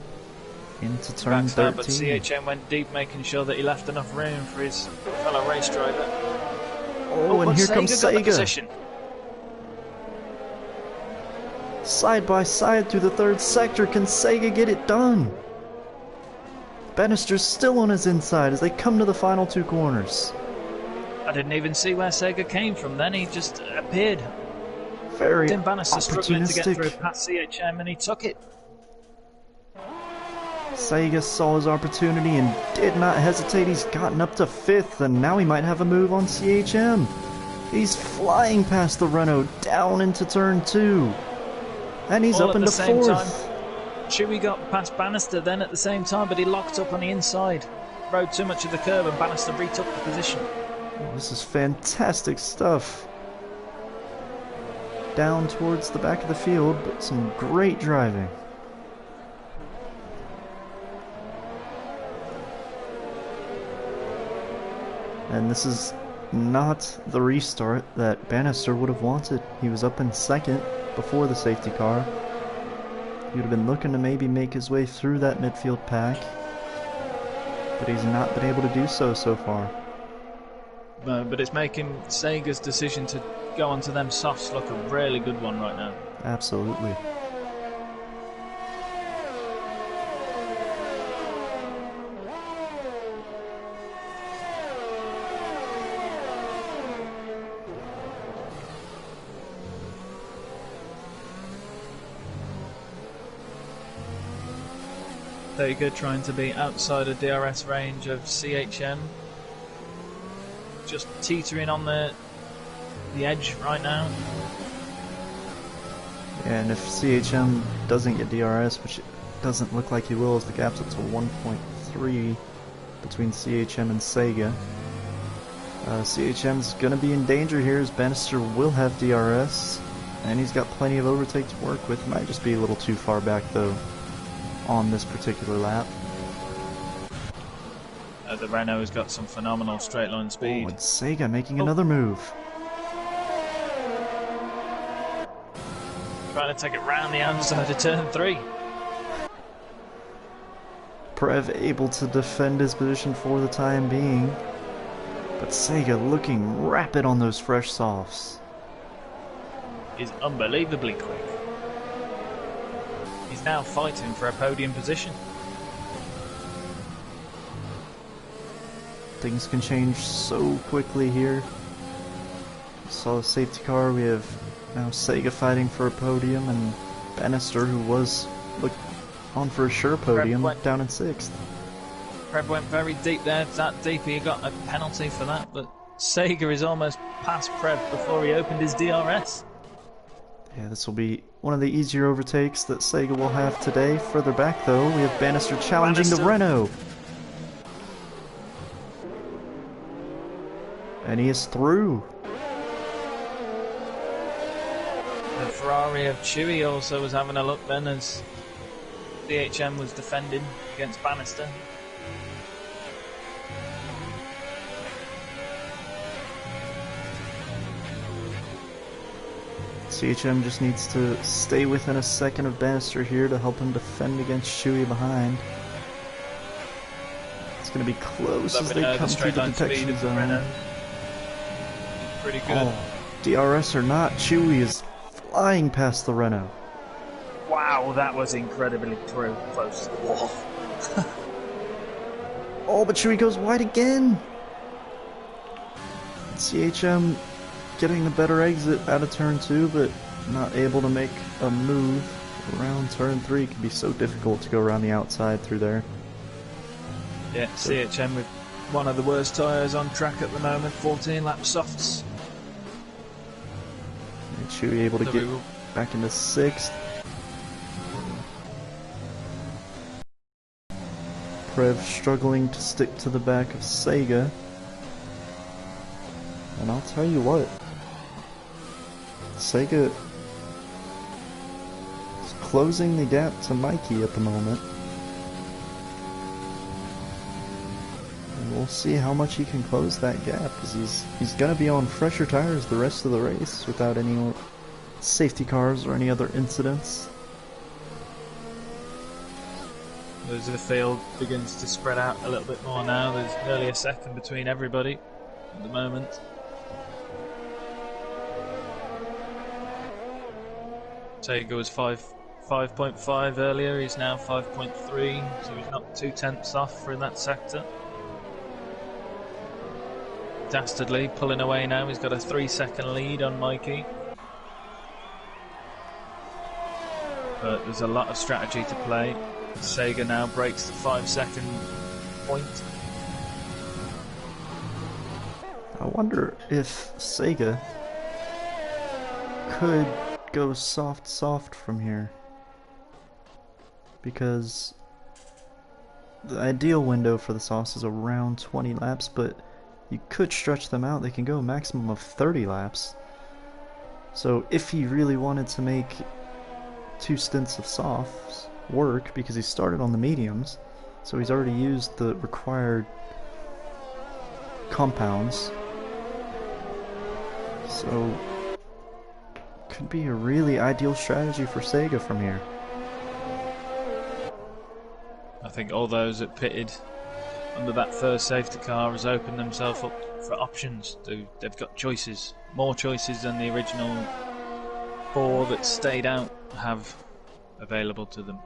Speaker 1: into turn 13.
Speaker 2: But CHM went deep, making sure that he left enough room for his fellow race driver.
Speaker 1: Oh, and here comes Sega. Side by side through the third sector, can Sega get it done? Bannister's still on his inside as they come to the final two corners.
Speaker 2: I didn't even see where Sega came from then, he just appeared.
Speaker 1: Very
Speaker 2: Tim Bannister struggling to get through
Speaker 1: opportunistic.
Speaker 2: past CHM and he took it.
Speaker 1: Sega saw his opportunity and did not hesitate. He's gotten up to 5th, and now he might have a move on CHM. He's flying past the Renault down into turn 2. And he's
Speaker 2: All
Speaker 1: up
Speaker 2: at
Speaker 1: into
Speaker 2: the same
Speaker 1: 4th.
Speaker 2: time. Chewy got past Bannister then at the same time, but he locked up on the inside. Rode too much of the curb and Bannister retook the position.
Speaker 1: This is fantastic stuff. Down towards the back of the field, but some great driving. And this is not the restart that Bannister would have wanted. He was up in 2nd before the safety car. He would have been looking to maybe make his way through that midfield pack, but he's not been able to do so far.
Speaker 2: But it's making Sega's decision to go onto them softs look a really good one right now.
Speaker 1: Absolutely.
Speaker 2: Sega trying to be outside of DRS range of CHM. Just teetering on the edge right now.
Speaker 1: Yeah, and if CHM doesn't get DRS, which it doesn't look like he will, as the gap's up to 1.3 between CHM and Sega. CHM's going to be in danger here as Bannister will have DRS, and he's got plenty of overtake to work with. Might just be a little too far back though on this particular lap.
Speaker 2: The Renault has got some phenomenal straight line speed.
Speaker 1: Oh, and Sega making another move.
Speaker 2: Trying to take it round the outside of turn 3.
Speaker 1: Prev able to defend his position for the time being, but Sega looking rapid on those fresh softs.
Speaker 2: Is unbelievably quick. He's now fighting for a podium position.
Speaker 1: Things can change so quickly here. Saw the safety car. We have now Sega fighting for a podium, and Bannister, who was on for a sure podium, down in 6th.
Speaker 2: Preb went very deep there. That deep, he got a penalty for that, but Sega is almost past Preb before he opened his DRS.
Speaker 1: Yeah, this will be one of the easier overtakes that Sega will have today. Further back, though, we have Bannister challenging the Renault. And he is through.
Speaker 2: The Ferrari of Chewy also was having a look then as CHM was defending against Bannister.
Speaker 1: CHM just needs to stay within a second of Bannister here to help him defend against Chewy behind. It's going to be close as they come through the detection zone.
Speaker 2: Pretty good.
Speaker 1: Oh, DRS or not, Chewy is flying past the Renault.
Speaker 2: Wow, that was incredibly close to the wall.
Speaker 1: Oh, but Chewy goes wide again. CHM getting the better exit out of turn 2, but not able to make a move around turn 3. It can be so difficult to go around the outside through there.
Speaker 2: Yeah, CHM with one of the worst tyres on track at the moment, 14 lap softs.
Speaker 1: And Chewy able to get back into 6th. Prev struggling to stick to the back of Sega. And I'll tell you what, Sega is closing the gap to Mikey at the moment. And we'll see how much he can close that gap, because he's going to be on fresher tires the rest of the race without any safety cars or any other incidents.
Speaker 2: As the field begins to spread out a little bit more now, there's nearly a second between everybody at the moment. Sega was 5.5 earlier, he's now 5.3, so he's not 2/10 off for that sector. Dastardly pulling away now, he's got a 3-second lead on Mikey. But there's a lot of strategy to play. Sega now breaks the 5-second point.
Speaker 1: I wonder if Sega could go soft from here, because the ideal window for the sauce is around 20 laps, but you could stretch them out. They can go a maximum of 30 laps. So if he really wanted to make 2 stints of softs work, because he started on the mediums, so he's already used the required compounds, so could be a really ideal strategy for Sega from here.
Speaker 2: I think all those that pitted under that first safety car has opened themselves up for options. They've got choices, more choices than the original 4 that stayed out have available to them.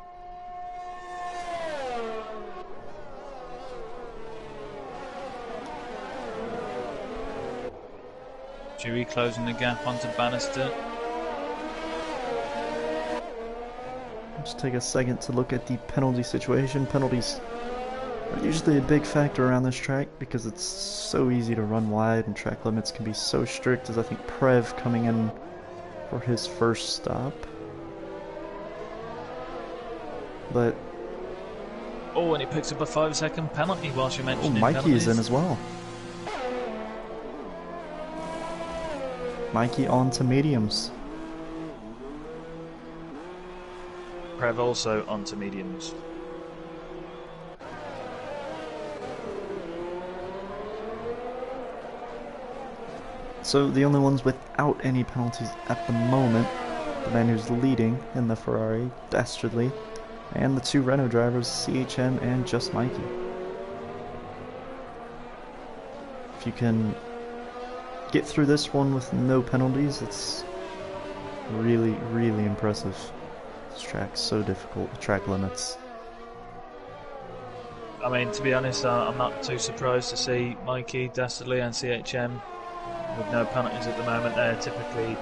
Speaker 2: Chewy closing the gap onto Bannister.
Speaker 1: Just take a second to look at the penalty situation. Penalties are usually a big factor around this track because it's so easy to run wide and track limits can be so strict, as I think Prev coming in for his first stop. But
Speaker 2: oh, and he picks up a 5-second penalty whilst you mentioned
Speaker 1: Mikey
Speaker 2: penalties.
Speaker 1: is in as well. Mikey on to mediums.
Speaker 2: Prev also onto mediums.
Speaker 1: So the only ones without any penalties at the moment, the man who's leading in the Ferrari, Dastardly, and the 2 Renault drivers, CHM and Just Mikey. If you can get through this one with no penalties, it's really, really impressive. This track's so difficult with track limits.
Speaker 2: I mean, to be honest, I'm not too surprised to see Mikey, Dastardly and CHM with no penalties at the moment. They're typically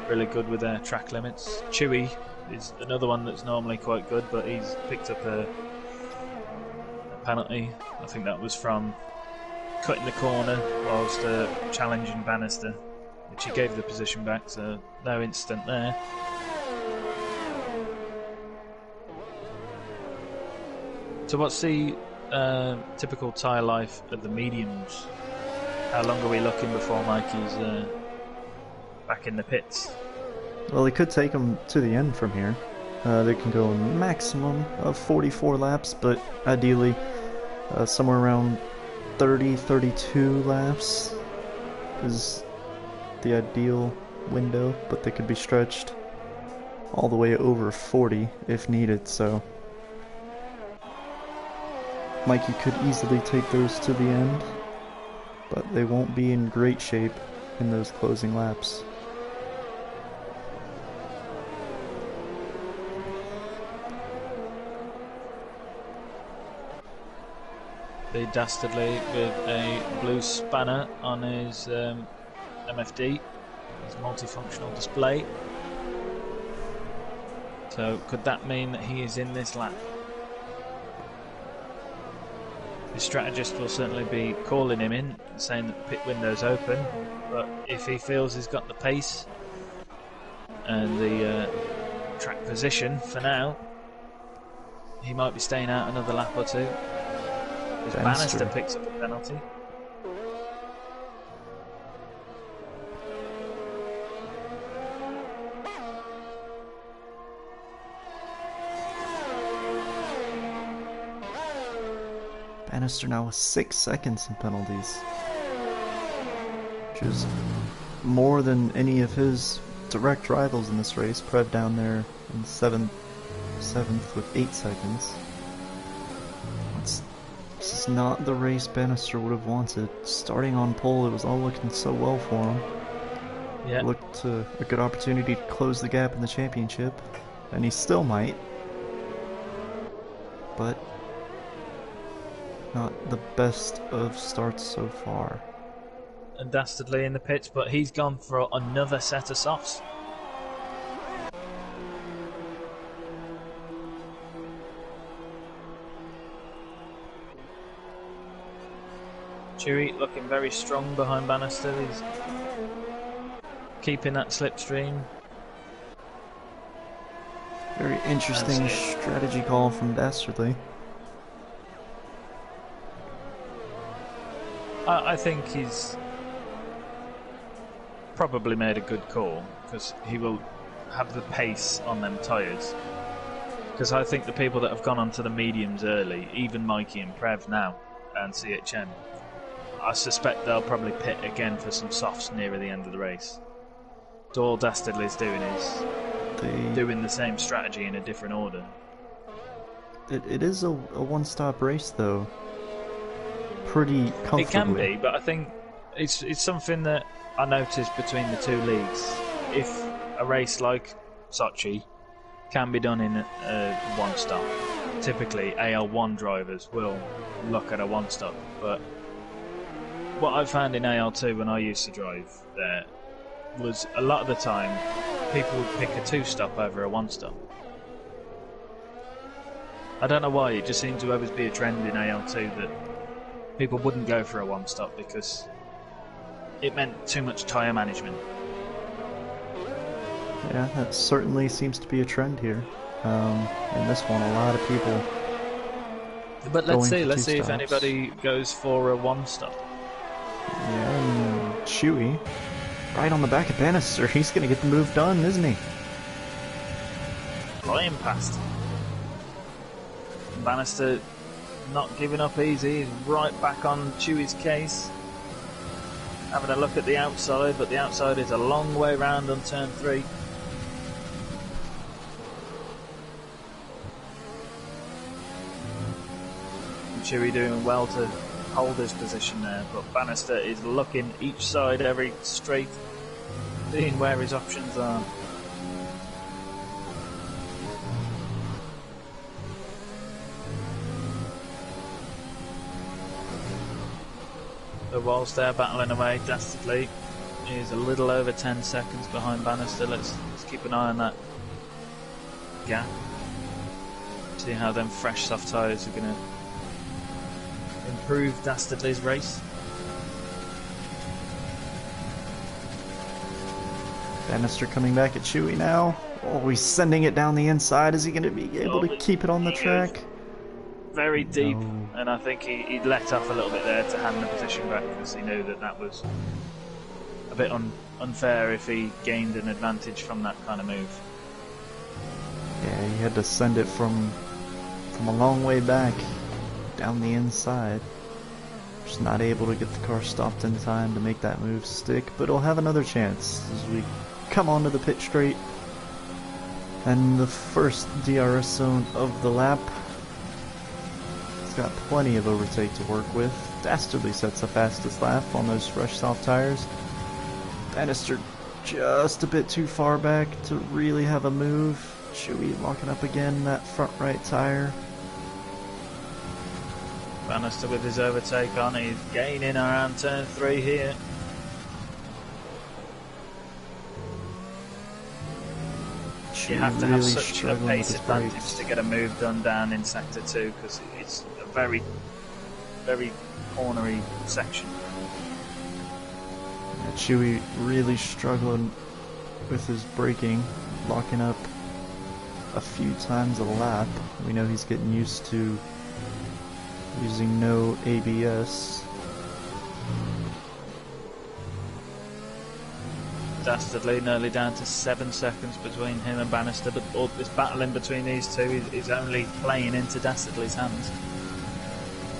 Speaker 2: really good with their track limits. Chewy is another one that's normally quite good, but he's picked up a penalty. I think that was from cutting the corner whilst challenging Bannister, which he gave the position back, so no incident there. So what's the typical tyre life of the mediums? How long are we looking before Mikey's back in the pits?
Speaker 1: Well, they could take him to the end from here. They can go a maximum of 44 laps, but ideally somewhere around 30-32 laps is the ideal window, but they could be stretched all the way over 40 if needed, so Mikey could easily take those to the end, but they won't be in great shape in those closing laps.
Speaker 2: The Dastardly with a blue spanner on his MFD, his multifunctional display. So could that mean that he is in this lap? The strategist will certainly be calling him in, saying that the pit window's open, but if he feels he's got the pace and the track position for now, he might be staying out another lap or two. As Bannister picks up a penalty.
Speaker 1: Bannister now with 6 seconds in penalties, which is more than any of his direct rivals in this race. Prev down there in 7th with 8 seconds. This is not the race Bannister would have wanted. Starting on pole, it was all looking so well for him.
Speaker 2: Yeah.
Speaker 1: Looked a good opportunity to close the gap in the championship, and he still might. But not the best of starts so far.
Speaker 2: And Dastardly in the pits, but he's gone for another set of softs. Chewy looking very strong behind Bannister. He's keeping that slipstream.
Speaker 1: Very interesting strategy call from Dastardly.
Speaker 2: I think he's probably made a good call, because he will have the pace on them tyres. Because I think the people that have gone onto the mediums early, even Mikey and Prev now, and CHM, I suspect they'll probably pit again for some softs nearer the end of the race. So all Dastardly's doing is doing the same strategy in a different order.
Speaker 1: It is a one-stop race, though. Pretty comfortably.
Speaker 2: It can be, but I think it's something that I noticed between the two leagues. If a race like Sochi can be done in one stop, typically AL1 drivers will look at a one stop. But what I found in AL2 when I used to drive there was a lot of the time people would pick a two stop over a one stop. I don't know why, it just seemed to always be a trend in AL2 that people wouldn't go for a one stop because it meant too much tyre management.
Speaker 1: Yeah, that certainly seems to be a trend here. In this one, a lot of people.
Speaker 2: But let's see if anybody goes for a one stop.
Speaker 1: Yeah, and Chewy, right on the back of Bannister. He's going to get the move done, isn't he?
Speaker 2: Flying past. Bannister not giving up easy. He's right back on Chewy's case. Having a look at the outside, but the outside is a long way round on turn 3. And Chewy doing well to hold his position there, but Bannister is looking each side every straight, seeing where his options are. So whilst they're battling away, Dastardly is a little over 10 seconds behind Bannister. Let's keep an eye on that gap. See how them fresh soft tyres are going to improve Dastardly's race.
Speaker 1: Bannister coming back at Chewy now. Oh, he's sending it down the inside. Is he going to be able to keep it on the track?
Speaker 2: Very deep, and I think he let off a little bit there to hand the position back because he knew that was a bit unfair if he gained an advantage from that kind of move.
Speaker 1: Yeah, he had to send it from a long way back down the inside. Just not able to get the car stopped in time to make that move stick, but he'll have another chance as we come onto the pit straight and the first DRS zone of the lap. Got plenty of overtake to work with. Dastardly sets the fastest lap on those fresh soft tires. Bannister just a bit too far back to really have a move. Chewy locking up again that front right tire.
Speaker 2: Bannister with his overtake on, he's gaining around turn 3 here. You have to have such a pace advantage to get a move done down in sector 2 because it's a very, very cornery section.
Speaker 1: Yeah, Chewy really struggling with his braking, locking up a few times a lap. We know he's getting used to using no ABS.
Speaker 2: Dastardly nearly down to 7 seconds between him and Bannister, but all this battling between these two is only playing into Dastardly's hands.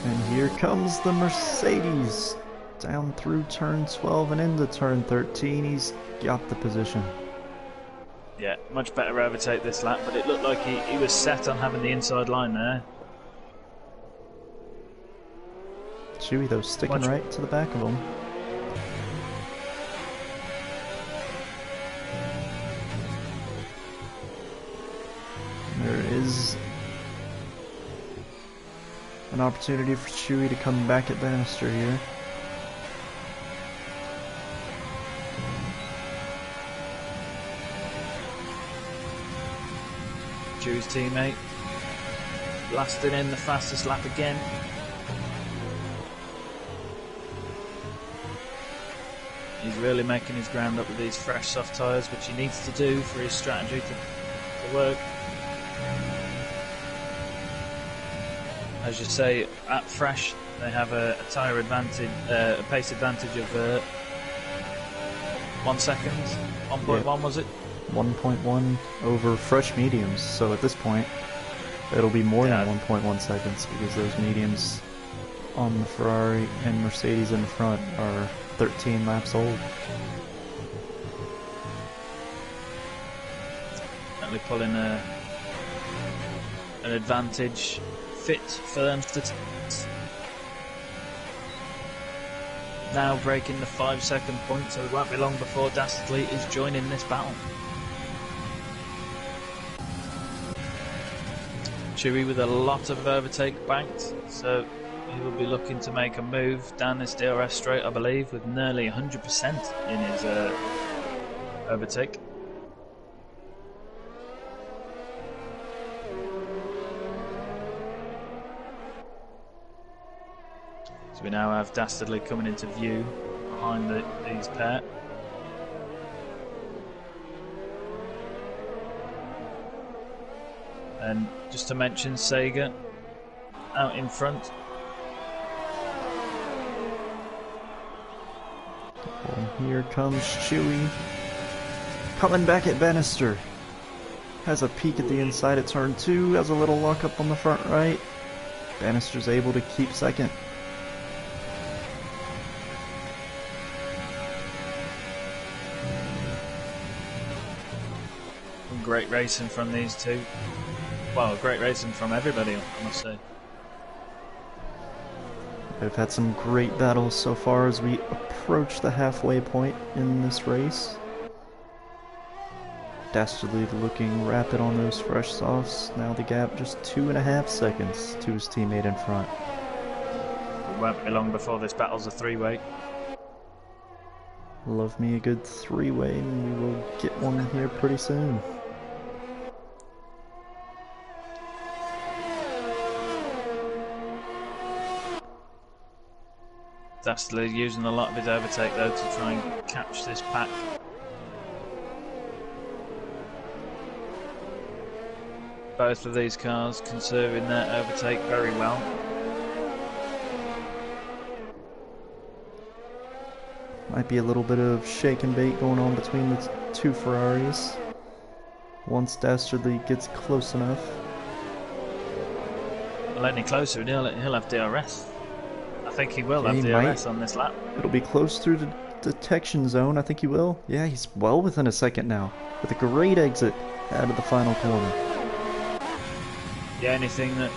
Speaker 1: And here comes the Mercedes down through turn 12 and into turn 13. He's got the position.
Speaker 2: Yeah, much better overtake this lap, but it looked like he was set on having the inside line there.
Speaker 1: Chewy though sticking right to the back of him. An opportunity for Chewy to come back at Bannister here.
Speaker 2: Chewy's teammate blasting in the fastest lap again. He's really making his ground up with these fresh soft tyres, which he needs to do for his strategy to work. As you say, at fresh they have a tyre advantage, a pace advantage of 1 second. 1.1 was it?
Speaker 1: 1.1 over fresh mediums, so at this point it'll be more than 1.1 seconds because those mediums on the Ferrari and Mercedes in the front are 13 laps old.
Speaker 2: Certainly pulling an advantage fit for them to now breaking the 5 second point, so it won't be long before Dastardly is joining this battle. Chewy with a lot of overtake banked, so he will be looking to make a move down this DRS straight, I believe, with nearly 100% in his overtake. So we now have Dastardly coming into view behind these pair. And just to mention, Sega out in front.
Speaker 1: And here comes Chewy, coming back at Bannister. Has a peek at the inside at turn 2, has a little lock up on the front right. Bannister's able to keep second.
Speaker 2: Great racing from these two. Well, great racing from everybody, I must say.
Speaker 1: We've had some great battles so far as we approach the halfway point in this race. Dastardly looking rapid on those fresh softs. Now the gap just 2.5 seconds to his teammate in front.
Speaker 2: It won't be long before this battle's a three-way.
Speaker 1: Love me a good three-way, and we will get one here pretty soon.
Speaker 2: Dastardly using a lot of his overtake though to try and catch this pack. Both of these cars conserving their overtake very well.
Speaker 1: Might be a little bit of shake and bait going on between the two Ferraris. Once Dastardly gets close enough.
Speaker 2: Well, any closer and he'll have DRS. I think he will have DRS on this lap.
Speaker 1: It'll be close through the detection zone. I think he will. Yeah, he's well within a second now. With a great exit out of the final corner.
Speaker 2: The only thing that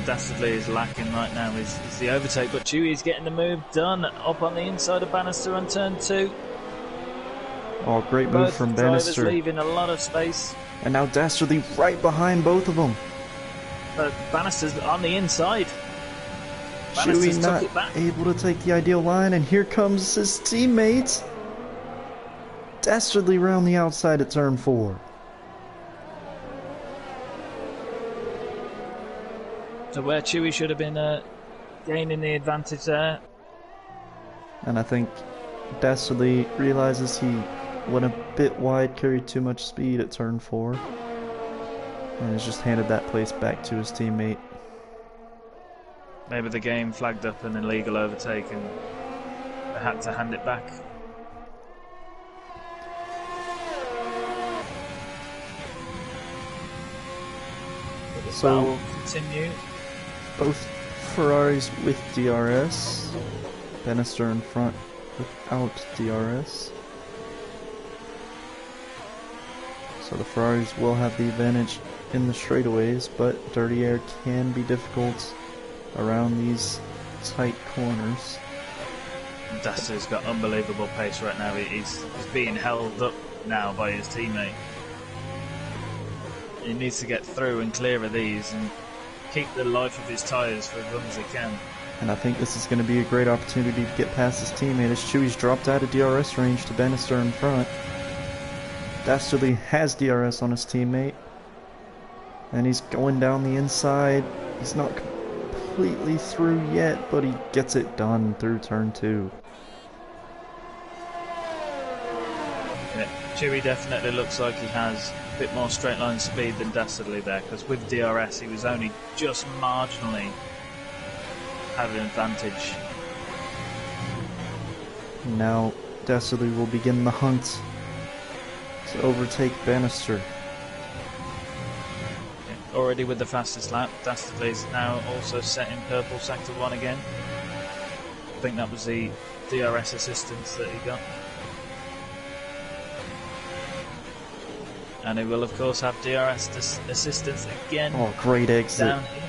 Speaker 2: Dastardly is lacking right now is the overtake, but Chewy's getting the move done up on the inside of Bannister on turn 2.
Speaker 1: Oh, great move from Bannister.
Speaker 2: Drivers leaving a lot of space.
Speaker 1: And now Dastardly right behind both of them.
Speaker 2: But Bannister's on the inside.
Speaker 1: Chewy not able to take the ideal line, and here comes his teammate. Dastardly round the outside at turn 4.
Speaker 2: So where Chewy should have been gaining the advantage there.
Speaker 1: And I think Dastardly realizes he went a bit wide, carried too much speed at turn 4. And has just handed that place back to his teammate.
Speaker 2: Maybe the game flagged up an illegal overtake and they had to hand it back. So will continue.
Speaker 1: Both Ferraris with DRS. Bannister in front without DRS. So the Ferraris will have the advantage in the straightaways, but dirty air can be difficult around these tight corners.
Speaker 2: Dastardly's got unbelievable pace right now. He's being held up now by his teammate. He needs to get through and clear of these and keep the life of his tyres for as long as he can.
Speaker 1: And I think this is going to be a great opportunity to get past his teammate as Chewy's dropped out of DRS range to Bannister in front. Dastardly has DRS on his teammate. And he's going down the inside. He's not completely through yet, but he gets it done through turn 2.
Speaker 2: Yeah, Chewy definitely looks like he has a bit more straight line speed than Dastardly there, because with DRS he was only just marginally having an advantage.
Speaker 1: Now Dastardly will begin the hunt to overtake Bannister.
Speaker 2: Already with the fastest lap, Dastardly is now also set in purple sector 1 again. I think that was the DRS assistance that he got. And he will of course have DRS assistance again.
Speaker 1: Oh, great exit.
Speaker 2: Down here.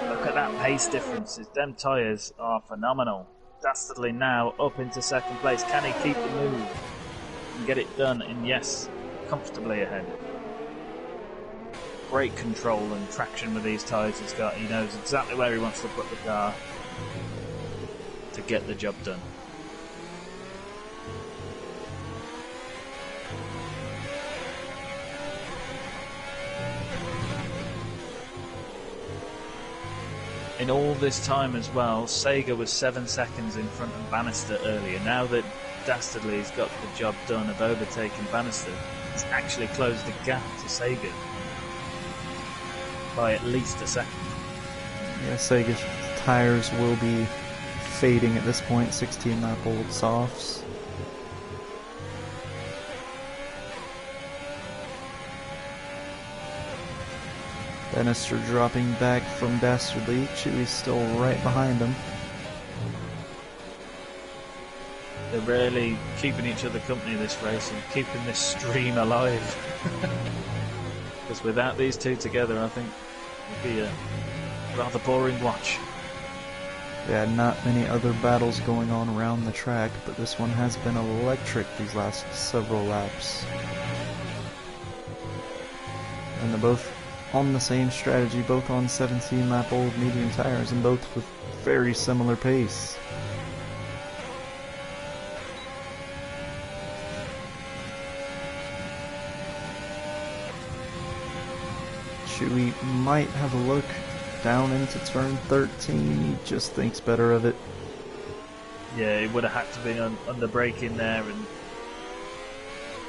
Speaker 2: Look at that pace difference. Them tyres are phenomenal. Dastardly now up into second place. Can he keep the move and get it done? And yes, comfortably ahead. Great control and traction with these tyres he's got. He knows exactly where he wants to put the car to get the job done. In all this time as well, Sega was 7 seconds in front of Bannister earlier. Now that Dastardly's got the job done of overtaking Bannister, he's actually closed the gap to Sega by at least a second.
Speaker 1: Yeah, Sega's tires will be fading at this point, 16 lap old softs. Bannister dropping back from Dastardly. Chewy's still right behind him.
Speaker 2: They're really keeping each other company this race and keeping this stream alive. Because without these two together, I think it would be a rather boring watch.
Speaker 1: Yeah, not many other battles going on around the track, but this one has been electric these last several laps. And they're both on the same strategy, both on 17 lap old medium tires, and both with very similar pace. Chewy might have a look down into turn 13. He just thinks better of it.
Speaker 2: Yeah, he would have had to be under braking there, and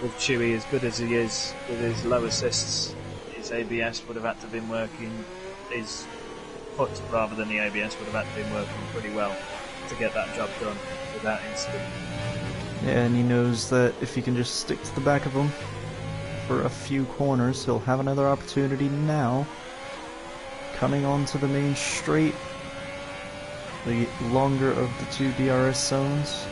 Speaker 2: with Chewy as good as he is with his low assists, his ABS would have had to have been working, his foot rather than the ABS would have had to have been working pretty well to get that job done without incident.
Speaker 1: Yeah, and he knows that if he can just stick to the back of him for a few corners, he'll have another opportunity now. Coming onto the main straight, the longer of the two DRS zones.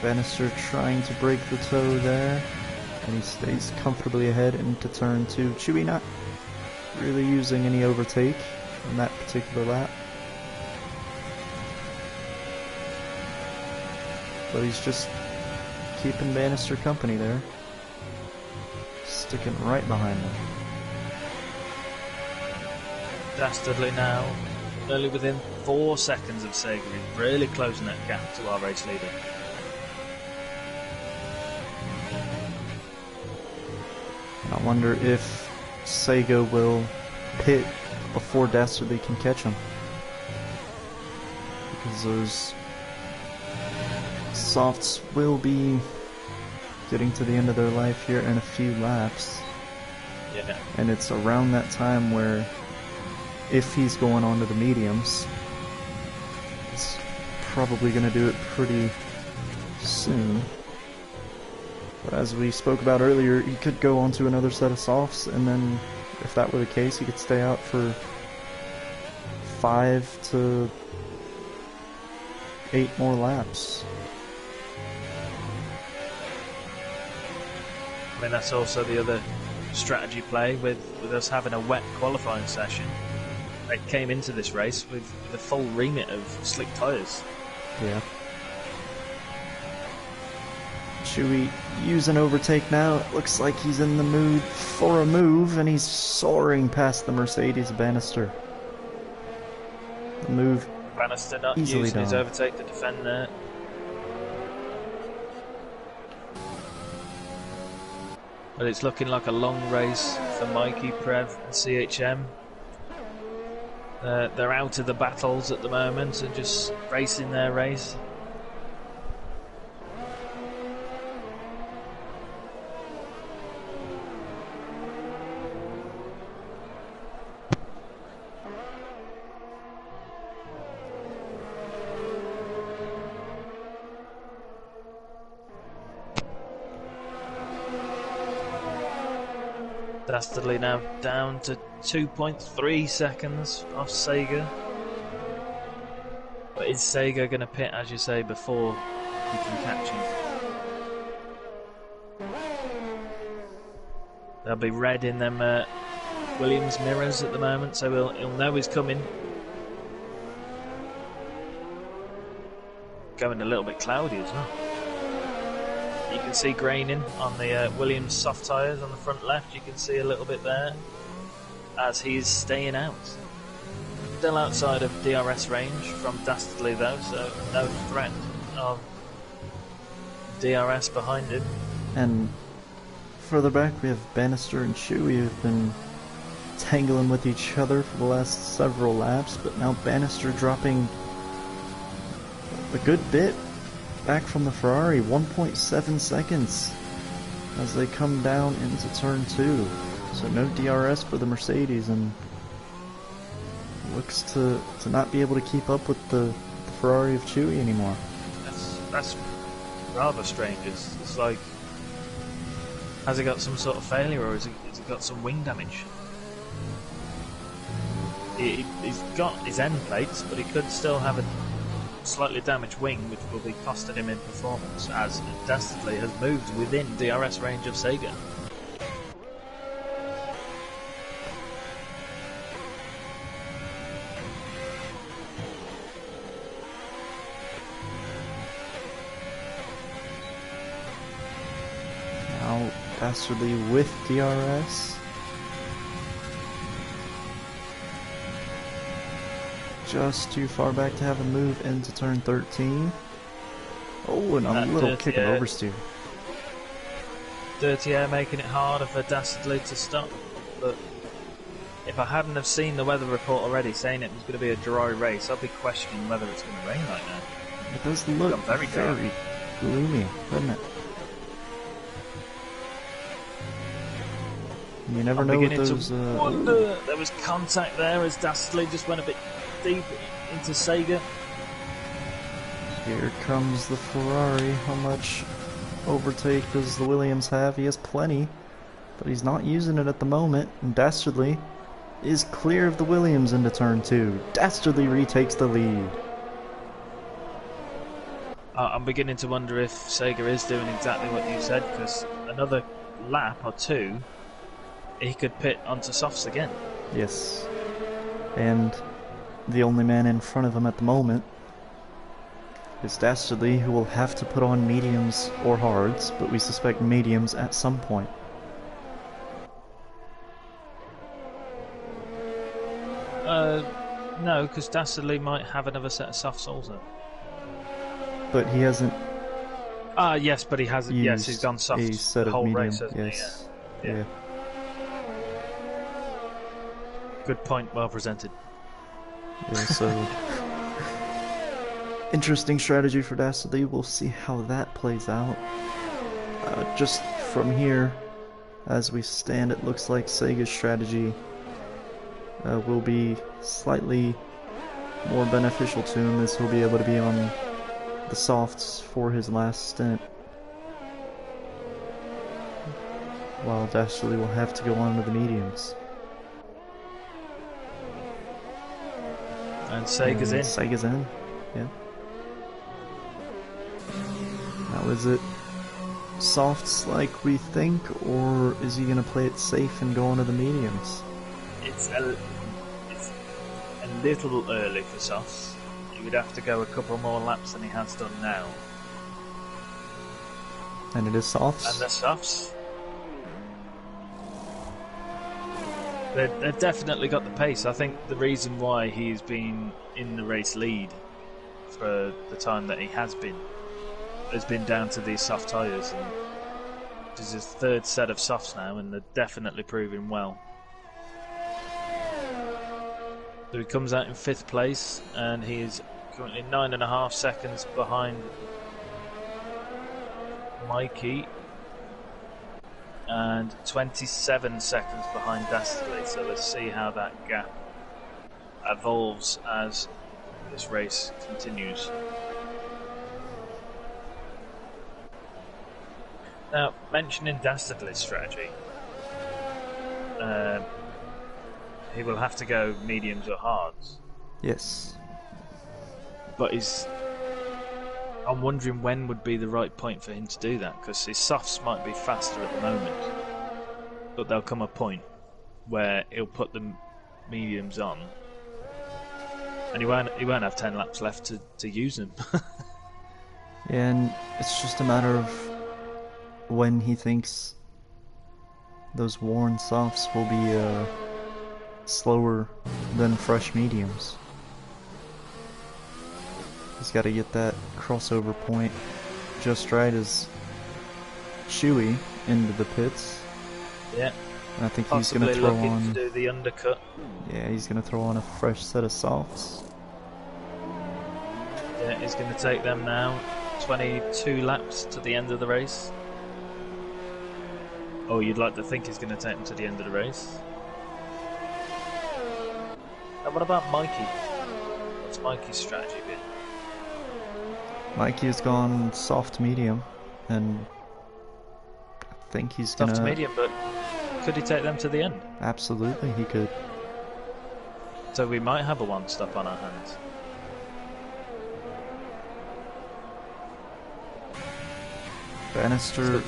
Speaker 1: Bannister trying to break the toe there, and he stays comfortably ahead into turn 2. Chewy not really using any overtake in that particular lap, but he's just keeping Bannister company there, sticking right behind him.
Speaker 2: Dastardly now, only within 4 seconds of Sega, he's really closing that gap to our race leader.
Speaker 1: And I wonder if Sega will pit before Dastardly can catch him, because those softs will be getting to the end of their life here in a few laps.
Speaker 2: Yeah.
Speaker 1: And it's around that time where, if he's going on to the mediums, he's probably going to do it pretty soon. But as we spoke about earlier, he could go on to another set of softs, and then if that were the case, he could stay out for 5 to 8 more laps.
Speaker 2: I mean, that's also the other strategy play with us having a wet qualifying session. They came into this race with the full remit of slick tyres.
Speaker 1: Yeah. Chewy use an overtake now. It looks like he's in the mood for a move, and he's soaring past the Mercedes Bannister. The move
Speaker 2: Bannister not
Speaker 1: easily
Speaker 2: using
Speaker 1: done.
Speaker 2: his overtake to defend there. But it's looking like a long race for Mikey, Prev and CHM. They're out of the battles at the moment and just racing their race. Dastardly now down to 2.3 seconds off Sega. But is Sega going to pit, as you say, before he can catch him? There'll be red in them Williams mirrors at the moment, so he'll know he's coming. Going a little bit cloudy as well. You can see graining on the Williams soft tyres on the front left. You can see a little bit there as he's staying out. Still outside of DRS range from Dastardly though, so no threat of DRS behind him.
Speaker 1: And further back we have Bannister and Chewy who've been tangling with each other for the last several laps, but now Bannister dropping a good bit back from the Ferrari, 1.7 seconds as they come down into turn 2. So no DRS for the Mercedes, and looks to not be able to keep up with the Ferrari of Chewy anymore.
Speaker 2: That's rather strange. It's like, has he got some sort of failure, or has he got some wing damage? He's got his end plates, but he could still have a slightly damaged wing, which will be costing him in performance, as Dastardly has moved within DRS range of Sega.
Speaker 1: Now Dastardly with DRS. Just too far back to have a move into turn 13. Oh, and a little kick of oversteer.
Speaker 2: Dirty air making it harder for Dastardly to stop. But if I hadn't have seen the weather report already saying it was going to be a dry race, I'd be questioning whether it's going to rain right now.
Speaker 1: It does look very gloomy, doesn't it? You never know with those...
Speaker 2: There was contact there as Dastardly just went a bit deep into Sega.
Speaker 1: Here comes the Ferrari. How much overtake does the Williams have? He has plenty, but he's not using it at the moment. And Dastardly is clear of the Williams into turn 2. Dastardly retakes the lead.
Speaker 2: I'm beginning to wonder if Sega is doing exactly what you said, because another lap or two he could pit onto softs again.
Speaker 1: Yes. And the only man in front of him at the moment is Dastardly, who will have to put on mediums or hards, but we suspect mediums at some point.
Speaker 2: No, because Dastardly might have another set of softs also.
Speaker 1: But he hasn't.
Speaker 2: Yes, but he hasn't. Yes, he's gone soft
Speaker 1: a set
Speaker 2: the
Speaker 1: of
Speaker 2: whole
Speaker 1: medium.
Speaker 2: race, hasn't
Speaker 1: Yes.
Speaker 2: he? Yeah. Good point, well presented.
Speaker 1: Yeah, so interesting strategy for Dastardly. We'll see how that plays out. Just from here, as we stand, it looks like Sega's strategy will be slightly more beneficial to him, as he'll be able to be on the softs for his last stint, while Dastardly will have to go on to the mediums.
Speaker 2: And Sega's in.
Speaker 1: Sega's in, yeah. Now is it softs like we think, or is he going to play it safe and go on to the mediums?
Speaker 2: It's a little early for softs. He would have to go a couple more laps than he has done now.
Speaker 1: And it is softs.
Speaker 2: And the softs. They've definitely got the pace. I think the reason why he's been in the race lead for the time that he has been down to these soft tyres. And this is his third set of softs now, and they're definitely proving well. So he comes out in 5th place, and he is currently 9.5 seconds behind Mikey, and 27 seconds behind Dastardly. So let's see how that gap evolves as this race continues. Now, mentioning Dastardly's strategy, he will have to go mediums or hards.
Speaker 1: Yes.
Speaker 2: But I'm wondering when would be the right point for him to do that, because his softs might be faster at the moment, but there'll come a point where he'll put the mediums on, and he won't have 10 laps left to use them.
Speaker 1: Yeah, and it's just a matter of when he thinks those worn softs will be slower than fresh mediums. He's got to get that crossover point just right as Chewy into the pits.
Speaker 2: Yeah.
Speaker 1: And I think
Speaker 2: Possibly
Speaker 1: he's going to throw
Speaker 2: looking
Speaker 1: on.
Speaker 2: to do the undercut.
Speaker 1: Yeah, he's going to throw on a fresh set of softs.
Speaker 2: Yeah, he's going to take them now. 22 laps to the end of the race. Oh, you'd like to think he's going to take them to the end of the race. And what about Mikey? What's Mikey's strategy been?
Speaker 1: Mikey has gone soft medium, and I think he's going to...
Speaker 2: Soft medium, but could he take them to the end?
Speaker 1: Absolutely, he could.
Speaker 2: So we might have a one-stop on our hands.
Speaker 1: Bannister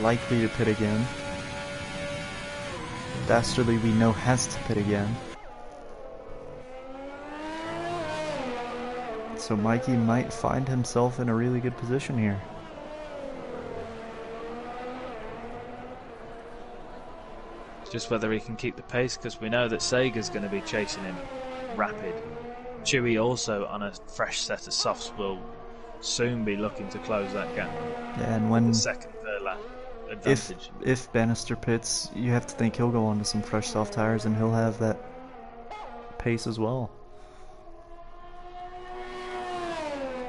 Speaker 1: likely to pit again. Dastardly we know has to pit again. So Mikey might find himself in a really good position here.
Speaker 2: Just whether he can keep the pace, because we know that Sega's going to be chasing him rapid. Chewy also on a fresh set of softs will soon be looking to close that gap.
Speaker 1: Yeah, and when
Speaker 2: the second, third lap advantage.
Speaker 1: If Bannister pits, you have to think he'll go onto some fresh soft tires and he'll have that pace as well.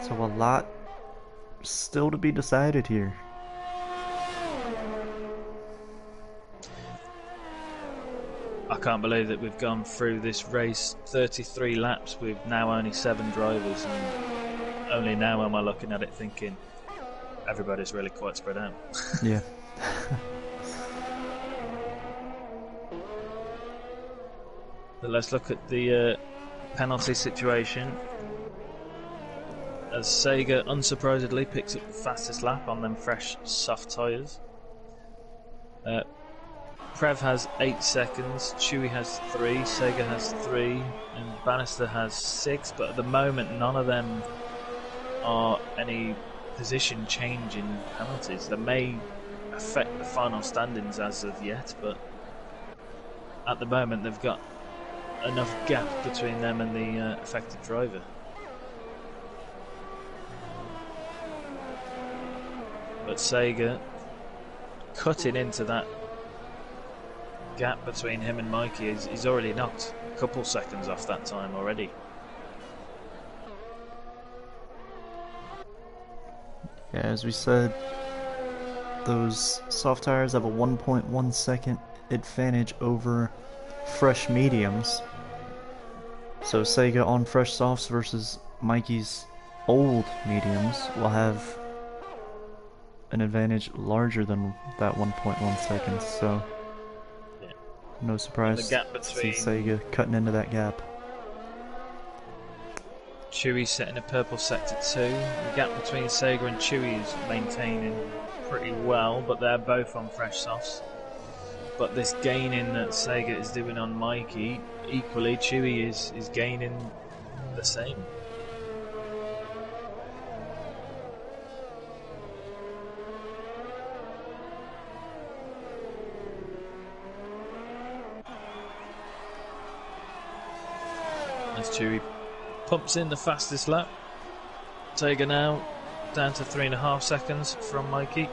Speaker 1: So a lot still to be decided here.
Speaker 2: I can't believe that we've gone through this race 33 laps with now only 7 drivers, and only now am I looking at it thinking everybody's really quite spread out.
Speaker 1: Yeah.
Speaker 2: But let's look at the penalty situation. As Sega unsurprisingly picks up the fastest lap on them fresh soft tyres. Prev has 8 seconds, Chewy has 3, Sega has 3, and Bannister has 6, but at the moment none of them are any position change in penalties. They may affect the final standings as of yet, but at the moment they've got enough gap between them and the affected driver. But Sega cutting into that gap between him and Mikey, he's already knocked a couple seconds off that time already.
Speaker 1: Yeah, as we said, those soft tires have a 1.1 second advantage over fresh mediums. So Sega on fresh softs versus Mikey's old mediums will have an advantage larger than that 1.1 seconds. So
Speaker 2: yeah,
Speaker 1: no surprise
Speaker 2: the gap
Speaker 1: to see
Speaker 2: between
Speaker 1: Sega cutting into that gap.
Speaker 2: Chewy setting a purple sector 2. The gap between Sega and Chewy is maintaining pretty well, but they're both on fresh softs. But this gaining that Sega is doing on Mikey, equally Chewy is gaining the same. As Chewy pumps in the fastest lap. Sega now down to 3.5 seconds from Mikey.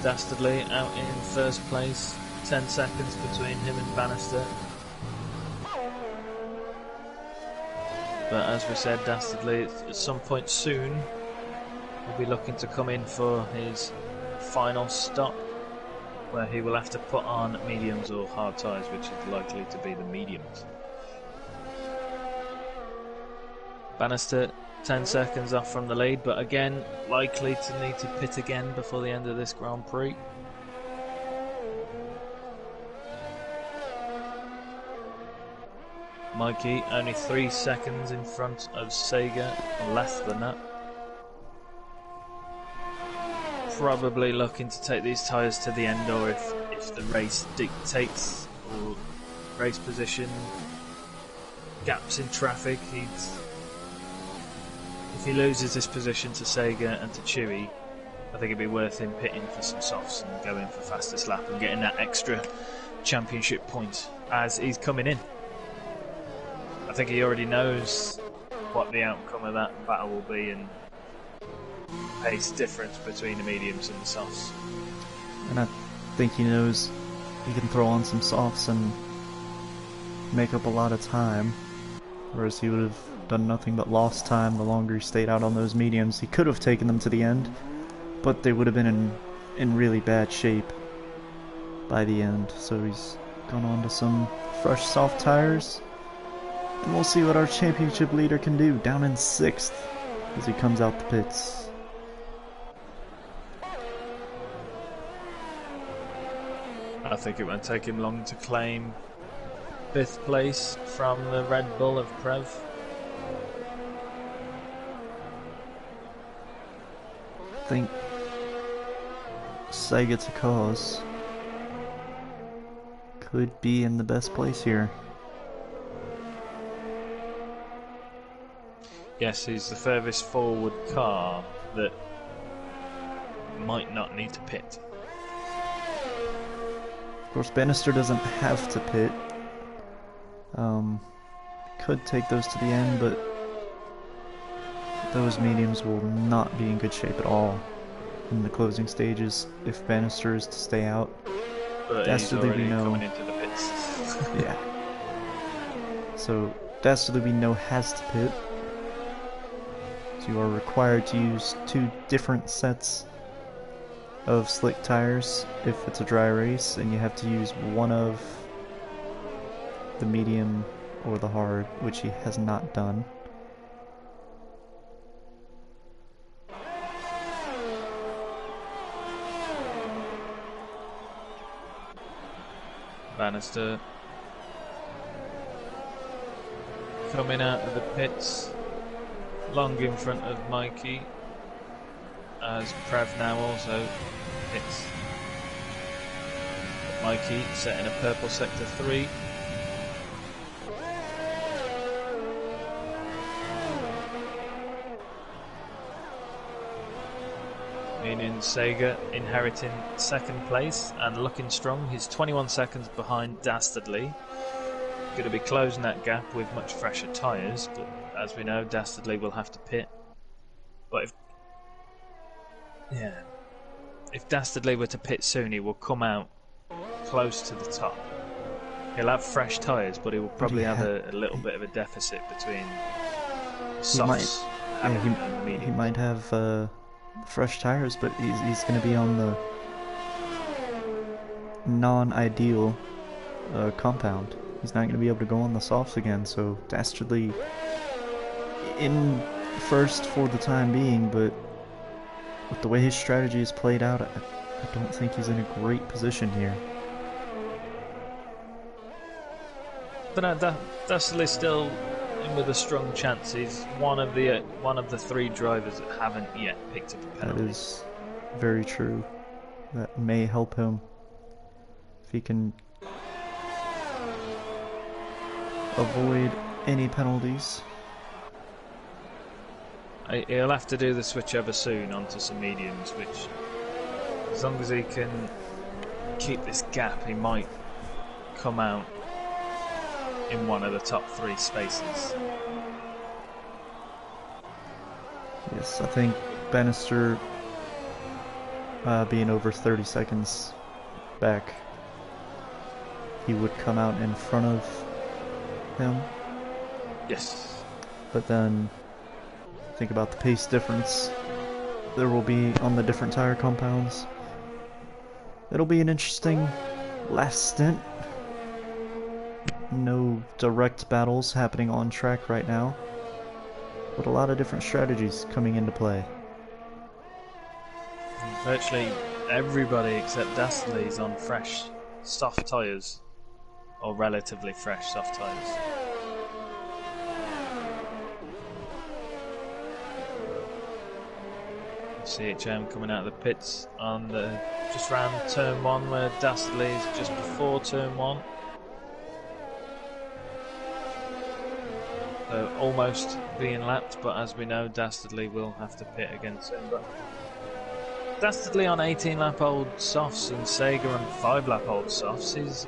Speaker 2: Dastardly out in first place, 10 seconds between him and Bannister. But as we said, Dastardly at some point soon will be looking to come in for his final stop, where he will have to put on mediums or hard tyres, which is likely to be the mediums. Bannister 10 seconds off from the lead, but again likely to need to pit again before the end of this Grand Prix. Mikey only 3 seconds in front of Sega, or less than that. Probably looking to take these tyres to the end, or if the race dictates, or race position, gaps in traffic, if he loses this position to Sega and to Chewy, I think it'd be worth him pitting for some softs and going for fastest lap and getting that extra championship point as he's coming in. I think he already knows what the outcome of that battle will be and pace difference between the mediums and the softs.
Speaker 1: And I think he knows he can throw on some softs and make up a lot of time, whereas he would have done nothing but lost time the longer he stayed out on those mediums. He could have taken them to the end, but they would have been in really bad shape by the end. So he's gone on to some fresh soft tires, and we'll see what our championship leader can do down in 6th as he comes out the pits.
Speaker 2: I think it won't take him long to claim 5th place from the Red Bull of Prez.
Speaker 1: I think Sega to cause could be in the best place here.
Speaker 2: Yes, he's the furthest forward car that might not need to pit.
Speaker 1: Of course, Bannister doesn't have to pit. Could take those to the end, but those mediums will not be in good shape at all in the closing stages if Bannister is to stay out.
Speaker 2: But
Speaker 1: Dastardly,
Speaker 2: he's already
Speaker 1: we know.
Speaker 2: coming into the pits.
Speaker 1: Yeah. So Dastardly, we know, has to pit. So you are required to use 2 different sets of slick tires if it's a dry race, and you have to use one of the medium or the hard, which he has not done.
Speaker 2: Bannister coming out of the pits, long in front of Mikey, as Prev now also hits. Mikey setting a purple sector 3. Meaning Sega inheriting 2nd place and looking strong. He's 21 seconds behind Dastardly. Going to be closing that gap with much fresher tyres, but as we know, Dastardly will have to pit. But if Dastardly were to pit soon, he will come out close to the top. He'll have fresh tyres, but he will probably have a little bit of a deficit between softs and mediums.
Speaker 1: He might have fresh tires, but he's going to be on the non-ideal compound. He's not going to be able to go on the softs again, so Dastardly in first for the time being, but with the way his strategy is played out, I don't think he's in a great position here.
Speaker 2: But no, Dastardly's still in with a strong chance. He's one of the 3 drivers that haven't yet picked up a penalty.
Speaker 1: That is very true. That may help him if he can avoid any penalties.
Speaker 2: He'll have to do the switch over soon onto some mediums, which As long as he can keep this gap, he might come out in one of the top 3 spaces.
Speaker 1: Yes, I think Bannister being over 30 seconds back, he would come out in front of him.
Speaker 2: Yes.
Speaker 1: But then think about the pace difference there will be on the different tire compounds. It'll be an interesting last stint. No direct battles happening on track right now, but a lot of different strategies coming into play.
Speaker 2: Virtually everybody except Dastardly's on fresh, soft tyres, or relatively fresh soft tyres. CHM coming out of the pits on the just round turn 1, where Dastardly is just before turn 1. So almost being lapped, but as we know, Dastardly will have to pit again soon. But Dastardly on 18-lap-old softs and Sega on 5-lap-old softs is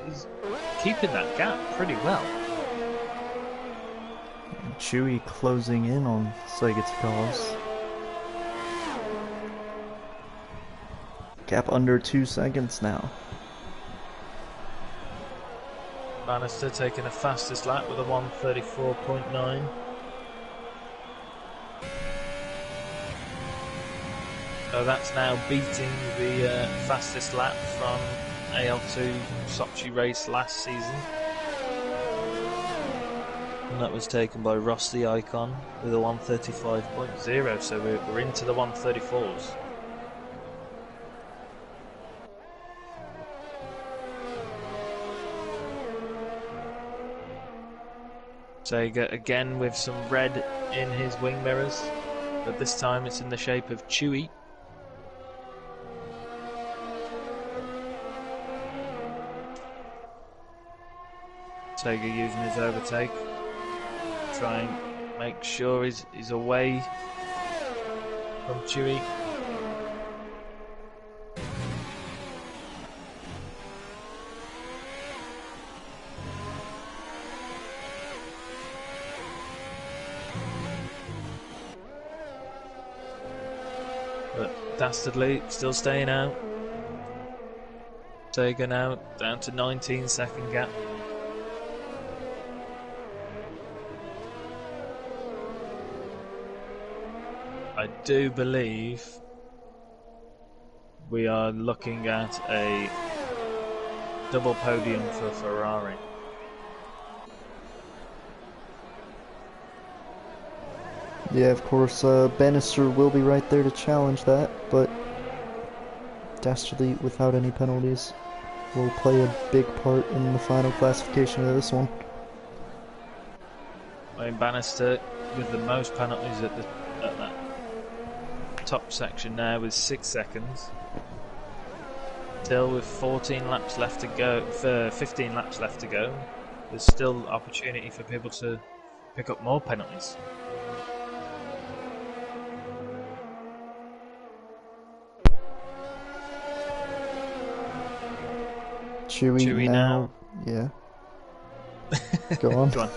Speaker 2: keeping that gap pretty well.
Speaker 1: Chewy closing in on Sega's cause. Gap under 2 seconds now.
Speaker 2: Bannister taking the fastest lap with a 1:34.9. So that's now beating the fastest lap from AL2 Sochi race last season. And that was taken by Ross the Icon with a 1:35.0, so we're into the 1:34s. Sega again with some red in his wing mirrors, but this time it's in the shape of Chewy. Sega using his overtake, try and make sure he's away from Chewy. Dastardly still staying out. Sega now down to 19-second gap. I do believe we are looking at a double podium for Ferrari.
Speaker 1: Yeah, of course, Bannister will be right there to challenge that, but Dastardly, without any penalties, will play a big part in the final classification of this one.
Speaker 2: I mean, Bannister with the most penalties at that top section now with 6 seconds. Still with 14 laps left to go, for 15 laps left to go, there's still opportunity for people to pick up more penalties.
Speaker 1: Chewy now. Yeah. Go on.
Speaker 2: Go on.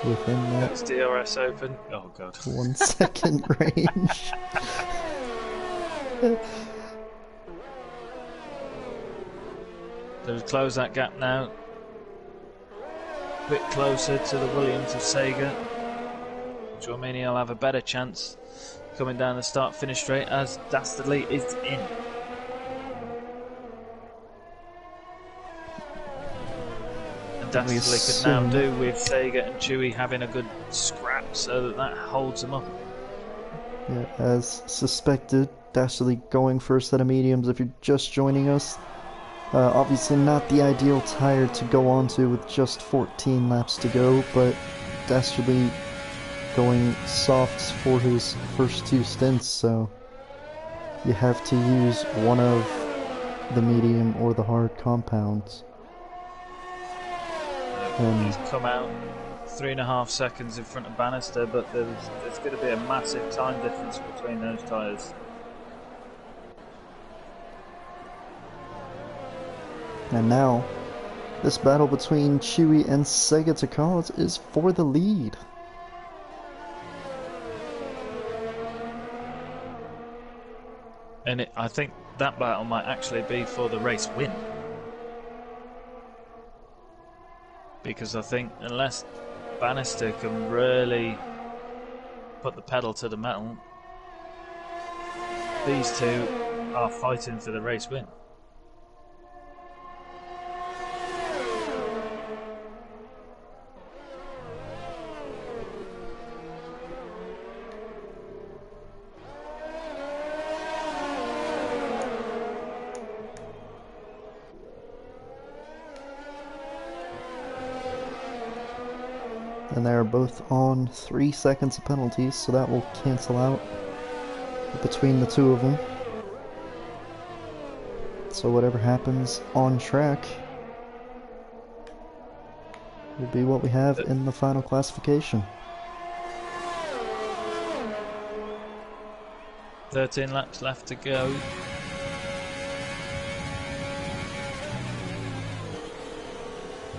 Speaker 1: Within that.
Speaker 2: That's DRS open. Oh god.
Speaker 1: 1 second range.
Speaker 2: So close that gap now. A bit closer to the Williams of Sega, which will mean he'll have a better chance coming down the start-finish straight as Dastardly is in. And Dastardly could now do with Sega and Chewy having a good scrap so that holds them up.
Speaker 1: Yeah, as suspected, Dastardly going for a set of mediums if you're just joining us. Obviously not the ideal tire to go onto with just 14 laps to go, but Dastardly going softs for his first 2 stints, so you have to use one of the medium or the hard compounds.
Speaker 2: He's come out 3.5 seconds in front of Bannister, but there's going to be a massive time difference between those tyres.
Speaker 1: And now, this battle between Chewy and Sega Takaz is for the lead.
Speaker 2: And I think that battle might actually be for the race win. Because I think unless Bannister can really put the pedal to the metal, these two are fighting for the race win.
Speaker 1: And they're both on 3 seconds of penalties, so that will cancel out between the two of them. So whatever happens on track will be what we have in the final classification.
Speaker 2: 13 laps left to go.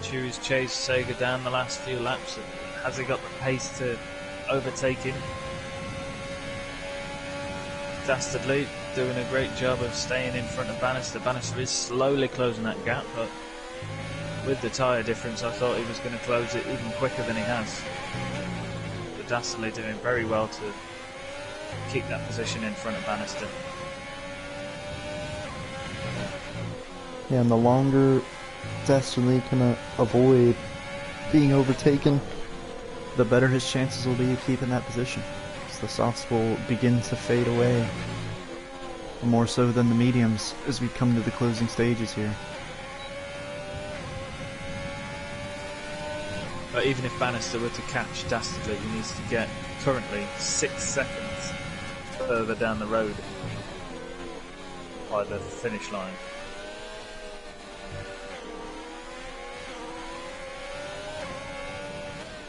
Speaker 2: Chewy's chased Sega down the last few laps. Has he got the pace to overtake him? Dastardly doing a great job of staying in front of Bannister. Bannister is slowly closing that gap, but with the tyre difference I thought he was going to close it even quicker than he has. But Dastardly doing very well to keep that position in front of Bannister.
Speaker 1: Yeah, and the longer Dastardly can avoid being overtaken, the better his chances will be of keeping that position. So the softs will begin to fade away, more so than the mediums as we come to the closing stages here.
Speaker 2: But even if Bannister were to catch Dastardly, he needs to get currently 6 seconds further down the road by the finish line.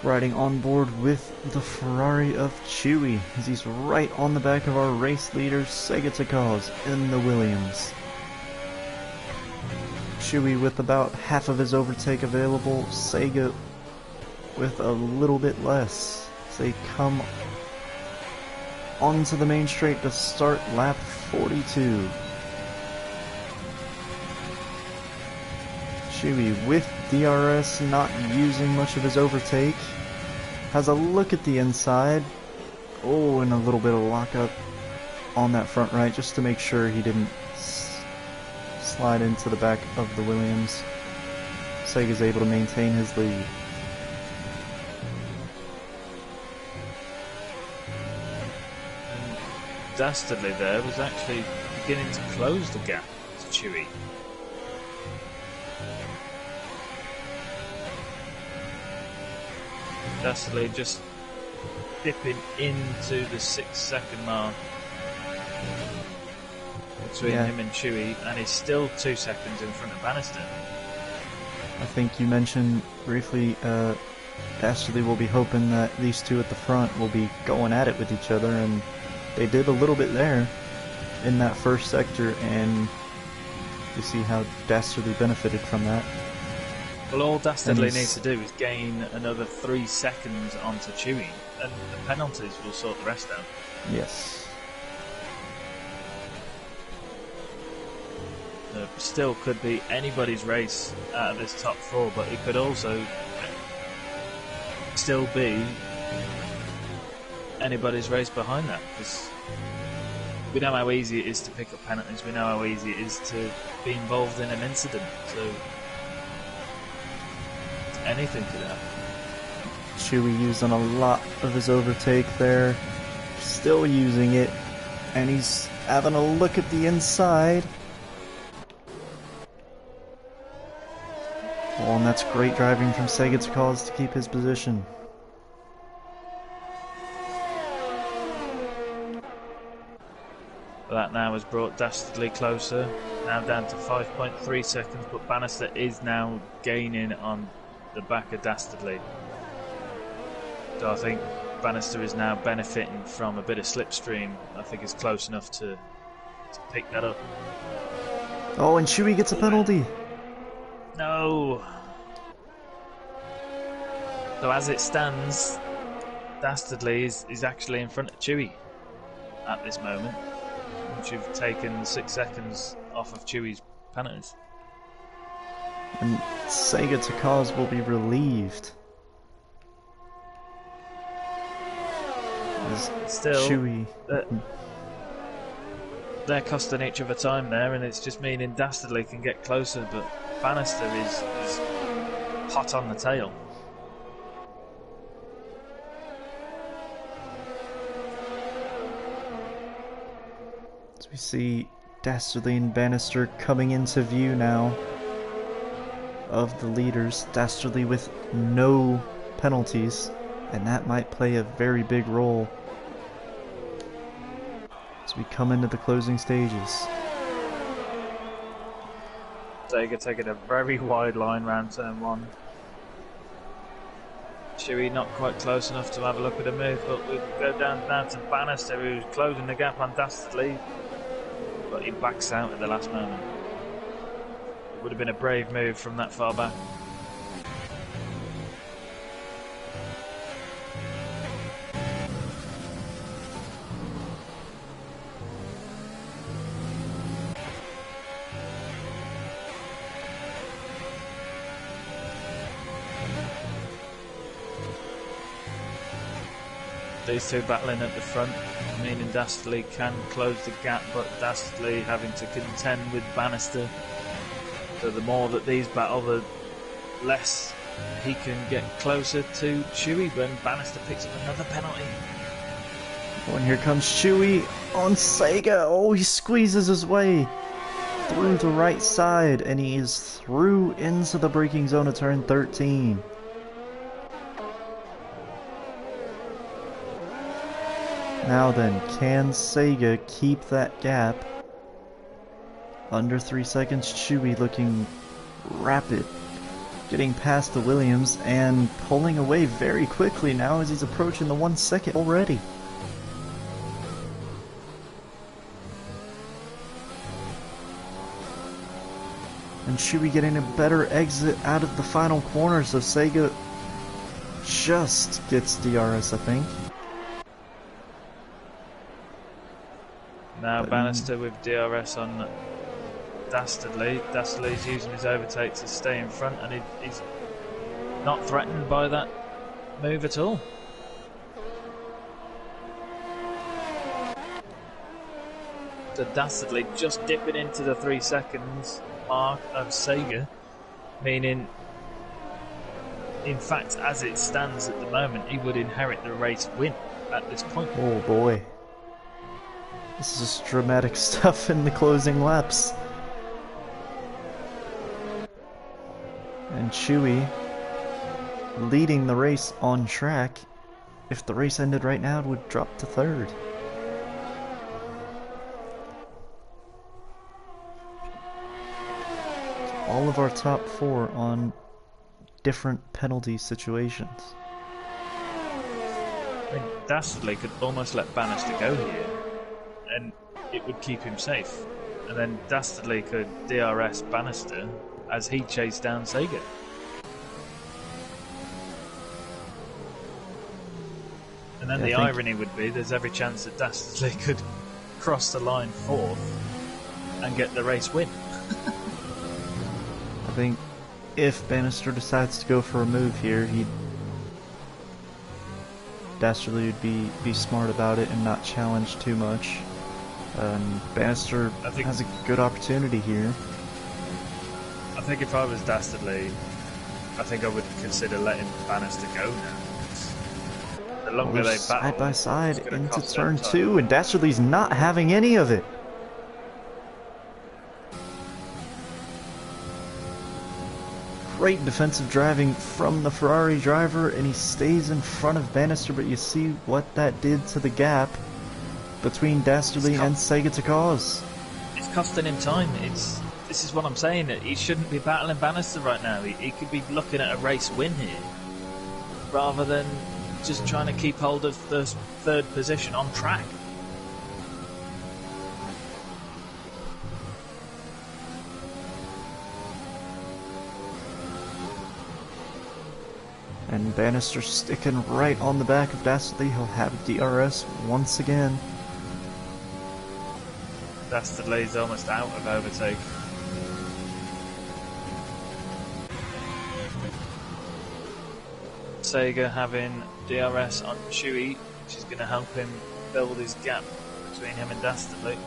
Speaker 1: Riding on board with the Ferrari of Chewy, as he's right on the back of our race leader Sega Takaz in the Williams. Chewy with about half of his overtake available, Sega with a little bit less. As they come onto the main straight to start lap 42. Chewy with DRS not using much of his overtake. Has a look at the inside. Oh, and a little bit of lockup on that front right just to make sure he didn't slide into the back of the Williams. Sega's able to maintain his lead.
Speaker 2: Dastardly there was actually beginning to close the gap to Chewy. Dastardly just dipping into the 6 second mark between him and Chewy, and he's still 2 seconds in front of Bannister.
Speaker 1: I think you mentioned briefly Dastardly will be hoping that these two at the front will be going at it with each other, and they did a little bit there in that first sector, and you see how Dastardly benefited from that.
Speaker 2: Well, all Dastardly needs to do is gain another 3 seconds onto Chewy, and the penalties will sort the rest out.
Speaker 1: Yes.
Speaker 2: Still could be anybody's race out of this top 4, but it could also still be anybody's race behind that, because we know how easy it is to pick up penalties, we know how easy it is to be involved in an incident, so anything could happen.
Speaker 1: Chewy using a lot of his overtake there, still using it, and he's having a look at the inside. Oh, and that's great driving from Sega Takaz to keep his position.
Speaker 2: That now has brought Dastardly closer, now down to 5.3 seconds, but Bannister is now gaining on the back of Dastardly. So I think Bannister is now benefiting from a bit of slipstream. I think it's close enough to pick that up.
Speaker 1: Oh, and Chewy gets a penalty.
Speaker 2: No. So as it stands, Dastardly is actually in front of Chewy at this moment, which you've taken 6 seconds off of Chewy's penalties.
Speaker 1: And Sega Takaz will be relieved.
Speaker 2: Still,
Speaker 1: Chewy.
Speaker 2: They're costing each other time there, and it's just meaning Dastardly can get closer, but Bannister is hot on the tail.
Speaker 1: As we see Dastardly and Bannister coming into view now of the leaders. Dastardly with no penalties, and that might play a very big role as we come into the closing stages.
Speaker 2: Sega taking a very wide line round turn 1. Chewy not quite close enough to have a look at the move, but we go down to Bannister, who's closing the gap on Dastardly, but he backs out at the last moment. It would have been a brave move from that far back. These two battling at the front, meaning Dastardly can close the gap, but Dastardly having to contend with Bannister. So the more that these battle, the less he can get closer to Chewy when Bannister picks up another penalty.
Speaker 1: Oh, and here comes Chewy on Sega. Oh, he squeezes his way through the right side, and he is through into the braking zone of turn 13. Now then, can Sega keep that gap? Under 3 seconds, Chewy looking rapid. Getting past the Williams and pulling away very quickly now as he's approaching the 1 second already. And Chewy getting a better exit out of the final corner, so Sega just gets DRS, I think.
Speaker 2: Now Bannister with DRS on Dastardly. Dastardly's using his overtake to stay in front, and he's not threatened by that move at all. So Dastardly just dipping into the 3 seconds mark of Sega, meaning, in fact, as it stands at the moment, he would inherit the race win at this point.
Speaker 1: Oh boy. This is just dramatic stuff in the closing laps. And Chewy leading the race on track. If the race ended right now, it would drop to 3rd. All of our top 4 on different penalty situations.
Speaker 2: I mean, Dastardly could almost let Bannister go here, and it would keep him safe. And then Dastardly could DRS Bannister as he chased down Sega. And then the irony would be there's every chance that Dastardly could cross the line 4th and get the race win.
Speaker 1: I think if Bannister decides to go for a move here, Dastardly would be smart about it and not challenge too much. Bannister has a good opportunity here.
Speaker 2: I think if I was Dastardly, I think I would consider letting Bannister go now. The longer they battle,
Speaker 1: side by side into turn 2, and Dastardly's not having any of it. Great defensive driving from the Ferrari driver, and he stays in front of Bannister, but you see what that did to the gap between Dastardly and Sega Takaz.
Speaker 2: It's costing him time. This is what I'm saying. He shouldn't be battling Bannister right now. He could be looking at a race win here, rather than just trying to keep hold of the third position on track.
Speaker 1: And Bannister sticking right on the back of Dastardly. He'll have DRS once again.
Speaker 2: Dastardly's almost out of overtake. Sega having DRS on Chewy, which is going to help him build his gap between him and Dastardly.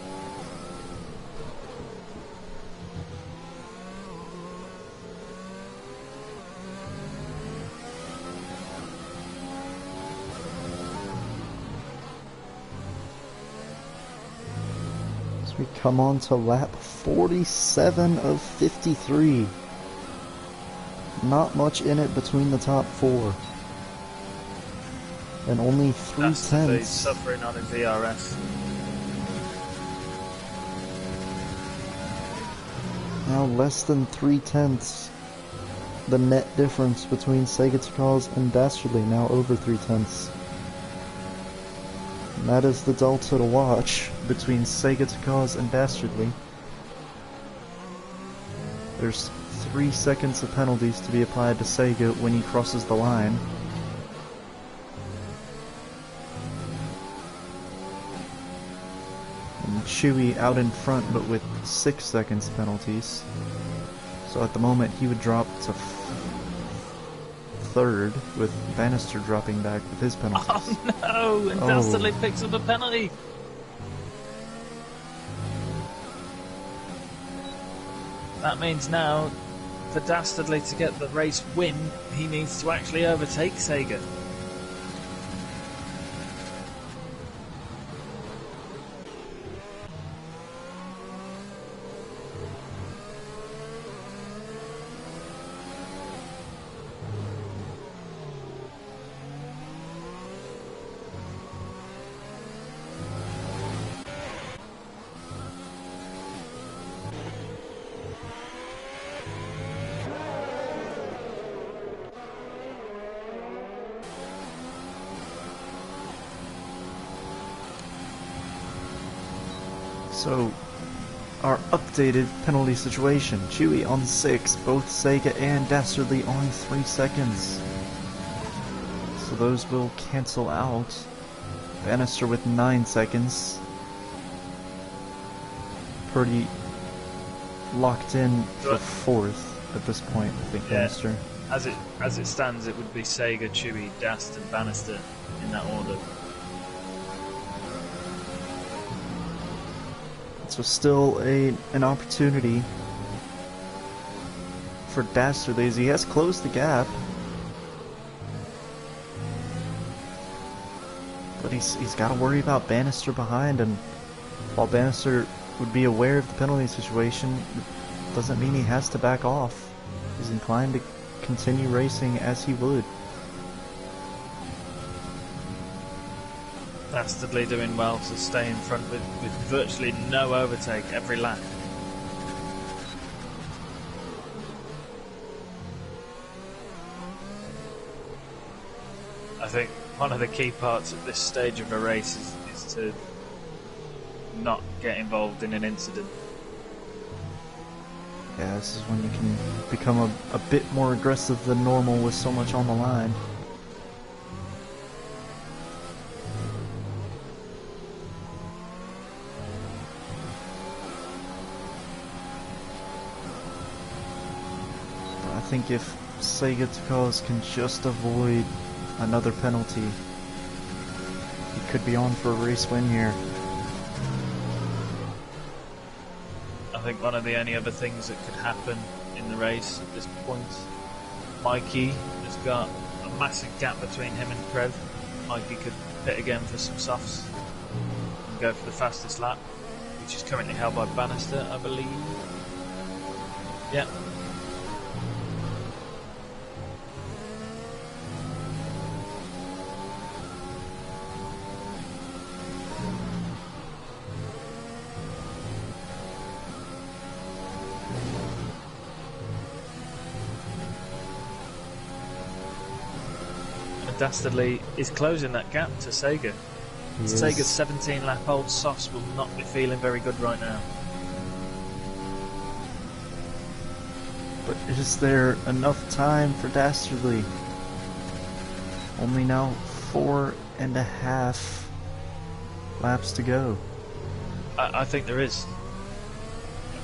Speaker 1: We come on to lap 47 of 53. Not much in it between the top four. And only 3/10.
Speaker 2: Suffering on his DRS.
Speaker 1: Now less than 3/10. The net difference between Sega Takaz and Dastardly, now over 3/10. And that is the delta to watch between Sega Takaz and Dastardly. There's 3 seconds of penalties to be applied to Sega when he crosses the line. And Chewy out in front, but with 6 seconds penalties. So at the moment he would drop to third, with Bannister dropping back with his penalties.
Speaker 2: Oh no! And Dastardly picks up a penalty. That means now, for Dastardly to get the race win, he needs to actually overtake Sega.
Speaker 1: So, our updated penalty situation. Chewy on 6, both Sega and Dastardly on 3 seconds. So those will cancel out. Bannister with 9 seconds. Pretty locked in for 4th at this point, I think, Bannister.
Speaker 2: As it stands, it would be Sega, Chewy, Dast and Bannister in that order.
Speaker 1: So still an opportunity for Dastardly as he has closed the gap. But he's got to worry about Bannister behind, and while Bannister would be aware of the penalty situation, it doesn't mean he has to back off. He's inclined to continue racing as he would.
Speaker 2: Dastardly doing well to stay in front with virtually no overtake every lap. I think one of the key parts at this stage of a race is to not get involved in an incident.
Speaker 1: Yeah, this is when you can become a bit more aggressive than normal with so much on the line. I think if Sega Takaz can just avoid another penalty, he could be on for a race win here.
Speaker 2: I think one of the only other things that could happen in the race at this point, Mikey has got a massive gap between him and Prev. Mikey could pit again for some softs and go for the fastest lap, which is currently held by Bannister, I believe. Yeah. Dastardly is closing that gap to Sega. Sega's 17 lap old softs will not be feeling very good right now.
Speaker 1: But is there enough time for Dastardly? Only now 4.5 laps to go.
Speaker 2: I think there is.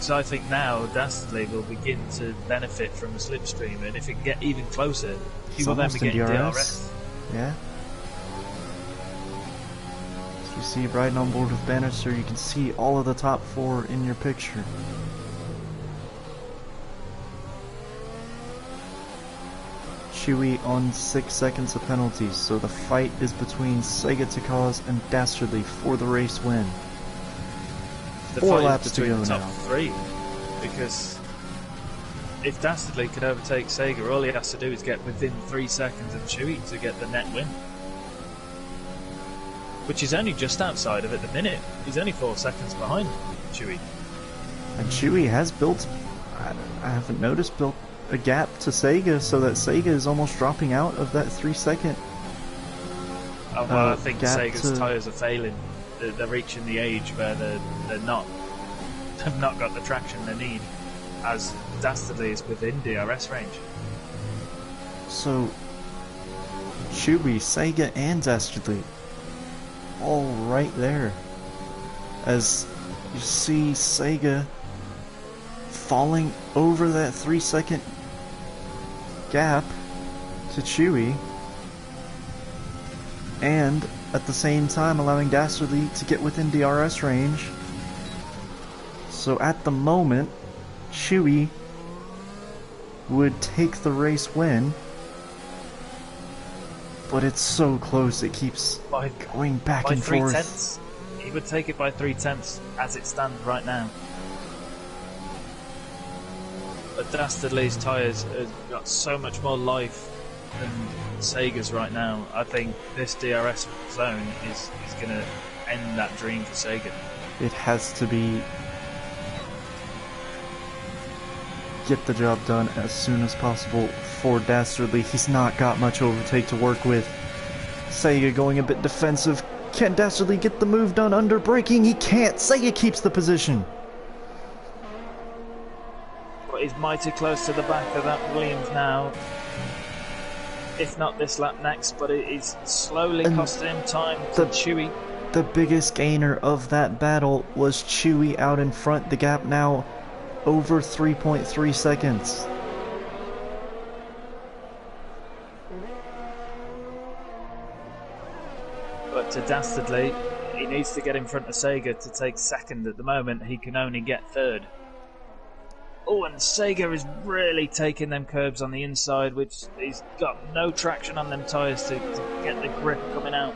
Speaker 2: So I think now Dastardly will begin to benefit from the slipstream, and if it can get even closer, he will then be getting DRS.
Speaker 1: Yeah. So you see riding on board with Bannister, you can see all of the top 4 in your picture. Chewy on 6 seconds of penalties, so the fight is between Sega Takaz and Dastardly for the race win.
Speaker 2: The
Speaker 1: 4
Speaker 2: fight
Speaker 1: laps
Speaker 2: is
Speaker 1: to
Speaker 2: between
Speaker 1: go
Speaker 2: the top
Speaker 1: now.
Speaker 2: 3, because if Dastardly could overtake Sega, all he has to do is get within 3 seconds of Chewy to get the net win. Which is only just outside of at the minute. He's only 4 seconds behind Chewy.
Speaker 1: And Chewy has built, I haven't noticed, built a gap to Sega, so that Sega is almost dropping out of that 3 second.
Speaker 2: Well, I think
Speaker 1: gap
Speaker 2: Sega's tyres are failing. They're reaching the age where they've not got the traction they need, as Dastardly is within DRS range.
Speaker 1: So, Chewy, Sega, and Dastardly all right there. As you see Sega falling over that 3 second gap to Chewy, and at the same time allowing Dastardly to get within DRS range. So at the moment, Chewy would take the race win, but it's so close, it keeps going back and forth.
Speaker 2: 3/10. He would take it by 3/10 as it stands right now. But Dastardly's tyres have got so much more life than Sega's right now. I think this DRS zone is going to end that dream for Sega.
Speaker 1: It has to be get the job done as soon as possible for Dastardly. He's not got much overtake to work with. Sega going a bit defensive. Can Dastardly get the move done under braking? He can't. Sega keeps the position.
Speaker 2: But he's mighty close to the back of that Williams now. If not this lap next, but it is slowly costing him time to Chewy.
Speaker 1: The biggest gainer of that battle was Chewy out in front. The gap now over 3.3 seconds.
Speaker 2: But to Dastardly, he needs to get in front of Sega to take second. At the moment, he can only get third. Oh, and Sega is really taking them curbs on the inside, which he's got no traction on them tyres to get the grip coming out.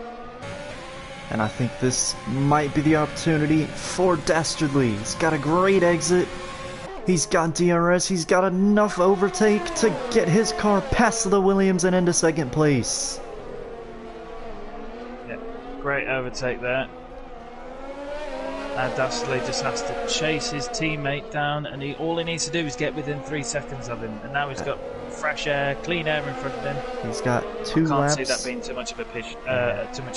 Speaker 1: And I think this might be the opportunity for Dastardly. He's got a great exit. He's got DRS. He's got enough overtake to get his car past the Williams and into second place.
Speaker 2: Yeah, great overtake there. Now Dastardly just has to chase his teammate down, and all he needs to do is get within 3 seconds of him. And now he's got fresh air, clean air in front of him.
Speaker 1: He's got 2 laps.
Speaker 2: Can't see that being too much of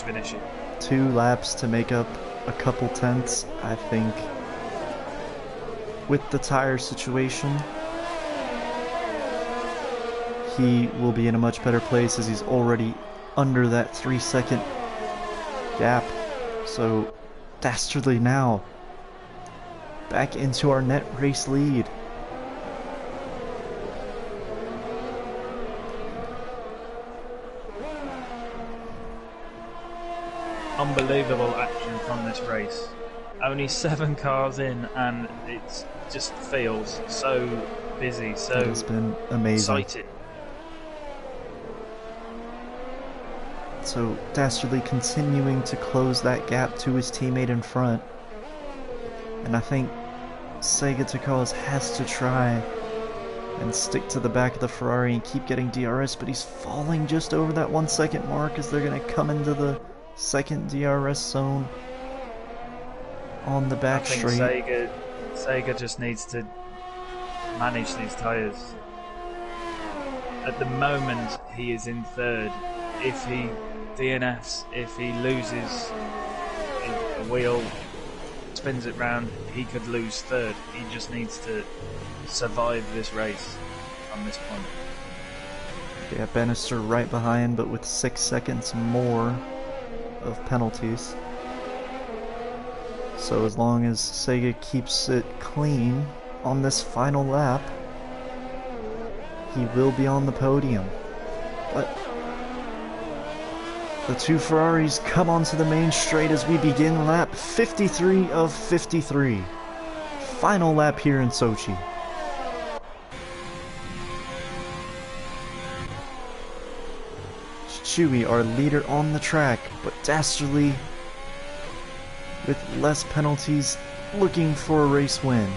Speaker 2: an issue.
Speaker 1: 2 laps to make up a couple tenths, I think. With the tire situation, he will be in a much better place as he's already under that 3 second gap. So Dastardly now back into our net race lead.
Speaker 2: Unbelievable action from this race. Only 7 cars in, and it just feels so busy, so
Speaker 1: it has been amazing.
Speaker 2: exciting.
Speaker 1: So Dastardly continuing to close that gap to his teammate in front. And I think Sega Takaz has to try and stick to the back of the Ferrari and keep getting DRS, but he's falling just over that 1 second mark as they're going to come into the second DRS zone on the back straight.
Speaker 2: I think Sega just needs to manage these tyres. At the moment, he is in third. if he DNFs, if he loses a wheel, spins it round, he could lose third. He just needs to survive this race on this point.
Speaker 1: Yeah, Bannister right behind, but with 6 seconds more of penalties. So as long as Sega keeps it clean on this final lap, he will be on the podium. But the two Ferraris come onto the main straight as we begin lap 53 of 53. Final lap here in Sochi. Chewy, our leader on the track, but Dastardly, with less penalties, looking for a race win.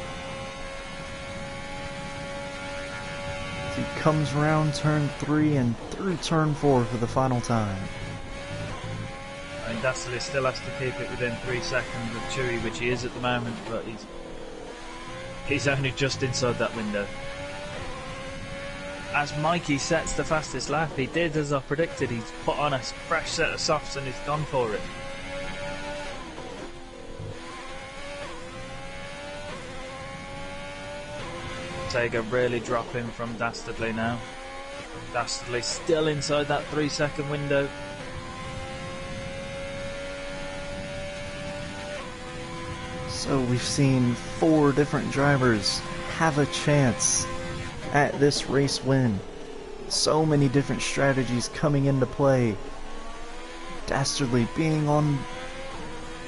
Speaker 1: He comes around turn 3 and through turn 4 for the final time.
Speaker 2: I mean, Dastardly still has to keep it within 3 seconds of Chewy, which he is at the moment, but he's only just inside that window. As Mikey sets the fastest lap, he did as I predicted. He's put on a fresh set of softs and he's gone for it. Sega really dropping from Dastardly now. Dastardly still inside that 3 second window.
Speaker 1: So we've seen 4 different drivers have a chance at this race win. So many different strategies coming into play. Dastardly being on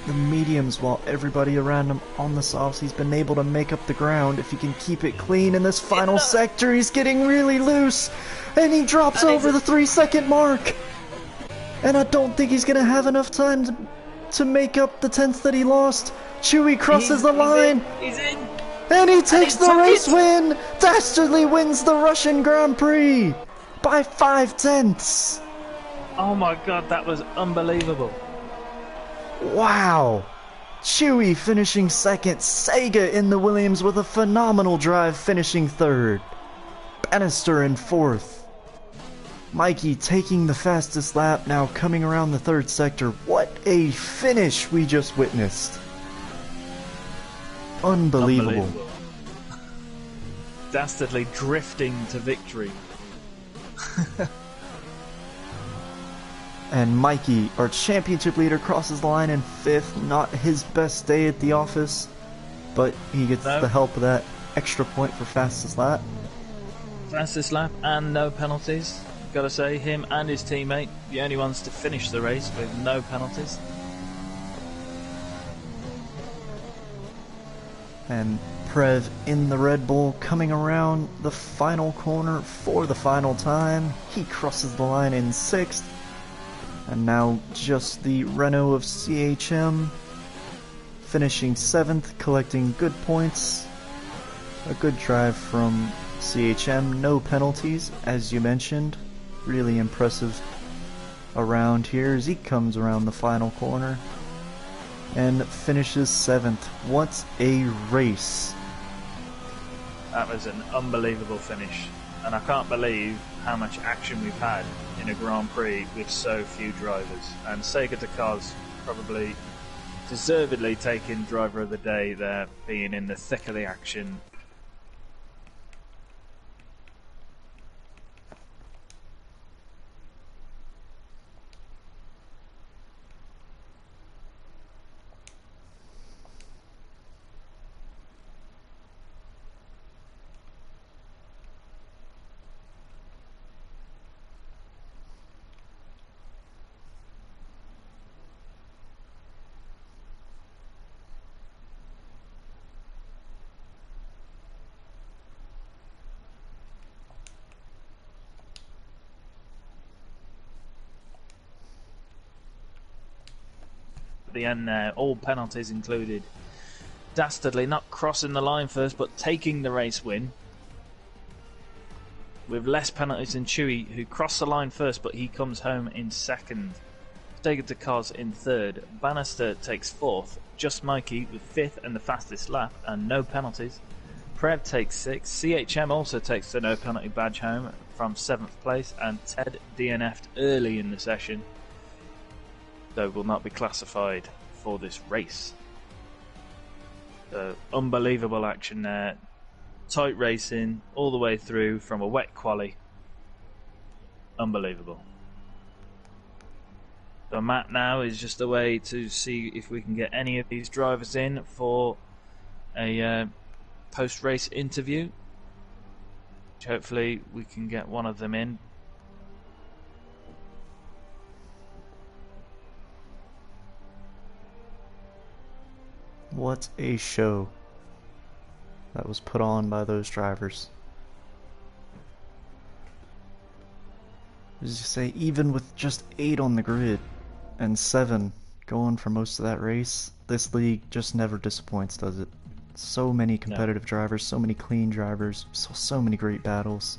Speaker 1: the mediums while everybody around him on the softs. He's been able to make up the ground. If he can keep it clean in this final sector, he's getting really loose and he drops over the 3 second mark. And I don't think he's gonna have enough time to make up the tenths that he lost. Chewy crosses the line.
Speaker 2: He's in.
Speaker 1: And he takes the race win! Dastardly wins the Russian Grand Prix by 5 tenths.
Speaker 2: Oh my god, that was unbelievable.
Speaker 1: Wow! Chewy finishing second, Sega in the Williams with a phenomenal drive finishing third. Bannister in fourth. Mikey taking the fastest lap, now coming around the third sector. What a finish we just witnessed. Unbelievable.
Speaker 2: Dastardly drifting to victory.
Speaker 1: And Mikey, our championship leader, crosses the line in 5th. Not his best day at the office, but he gets the help of that extra point for fastest lap.
Speaker 2: Fastest lap and no penalties. Gotta say, him and his teammate, the only ones to finish the race with no penalties.
Speaker 1: And Prev in the Red Bull coming around the final corner for the final time. He crosses the line in 6th. And now just the Renault of CHM finishing 7th, collecting good points. A good drive from CHM, no penalties as you mentioned. Really impressive around here as he comes around the final corner and finishes 7th. What a race.
Speaker 2: That was an unbelievable finish, and I can't believe how much action we've had in a Grand Prix with so few drivers. And Sega Dakars probably deservedly taking driver of the day there, being in the thick of the action. The end there, all penalties included. Dastardly not crossing the line first, but taking the race win with less penalties than Chewy, who crossed the line first, but he comes home in 2nd. Sega Dakars in 3rd. Bannister takes 4th. Just Mikey with 5th and the fastest lap and no penalties. Prev takes 6th. CHM also takes the no penalty badge home from 7th place, and Ted DNF'd early in the session, though will not be classified for this race. Unbelievable action there. Tight racing all the way through from a wet quali. Unbelievable. The map now is just a way to see if we can get any of these drivers in for a post-race interview. Hopefully we can get one of them in.
Speaker 1: What a show that was put on by those drivers. As you say, even with just 8 on the grid and 7 going for most of that race, this league just never disappoints, does it? So many competitive drivers, so many clean drivers, so many great battles,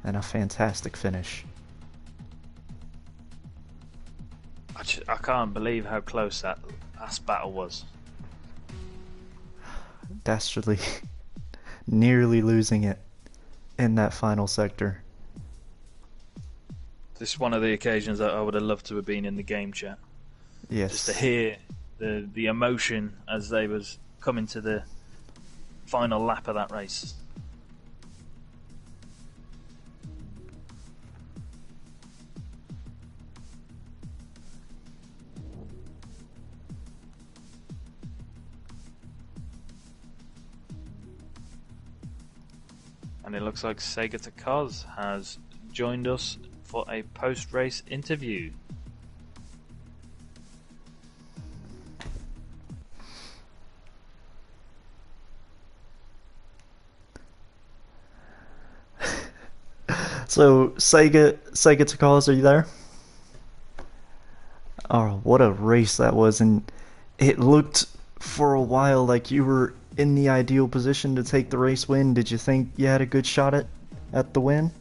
Speaker 1: and a fantastic finish.
Speaker 2: I can't believe how close that last battle was.
Speaker 1: Dastardly nearly losing it in that final sector.
Speaker 2: This is one of the occasions that I would have loved to have been in the game chat.
Speaker 1: Yes.
Speaker 2: Just to hear the emotion as they was coming to the final lap of that race. And it looks like Sega Takaz has joined us for a post-race interview.
Speaker 1: So Sega Takaz, are you there? Oh, what a race that was, and it looked for a while like you were in the ideal position to take the race win. Did you think you had a good shot at the win?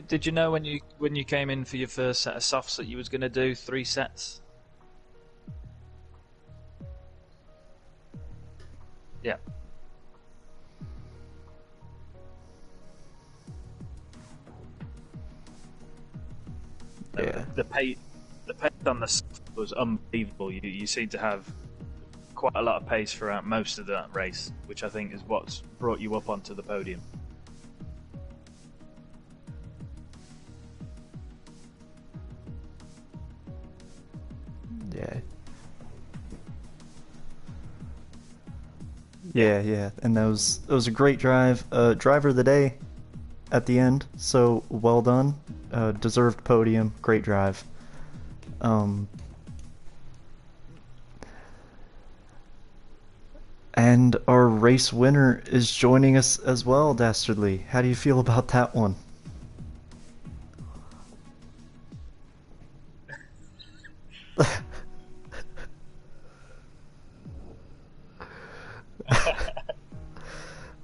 Speaker 2: Did you know when you came in for your first set of softs that you was going to do 3 sets? Yeah.
Speaker 1: Yeah.
Speaker 2: The pace on the soft was unbelievable. You seem to have quite a lot of pace throughout most of that race, which I think is what's brought you up onto the podium.
Speaker 1: Yeah, and that was a great drive. Driver of the day at the end, so well done. Deserved podium, great drive. And our race winner is joining us as well, Dastardly. How do you feel about that one?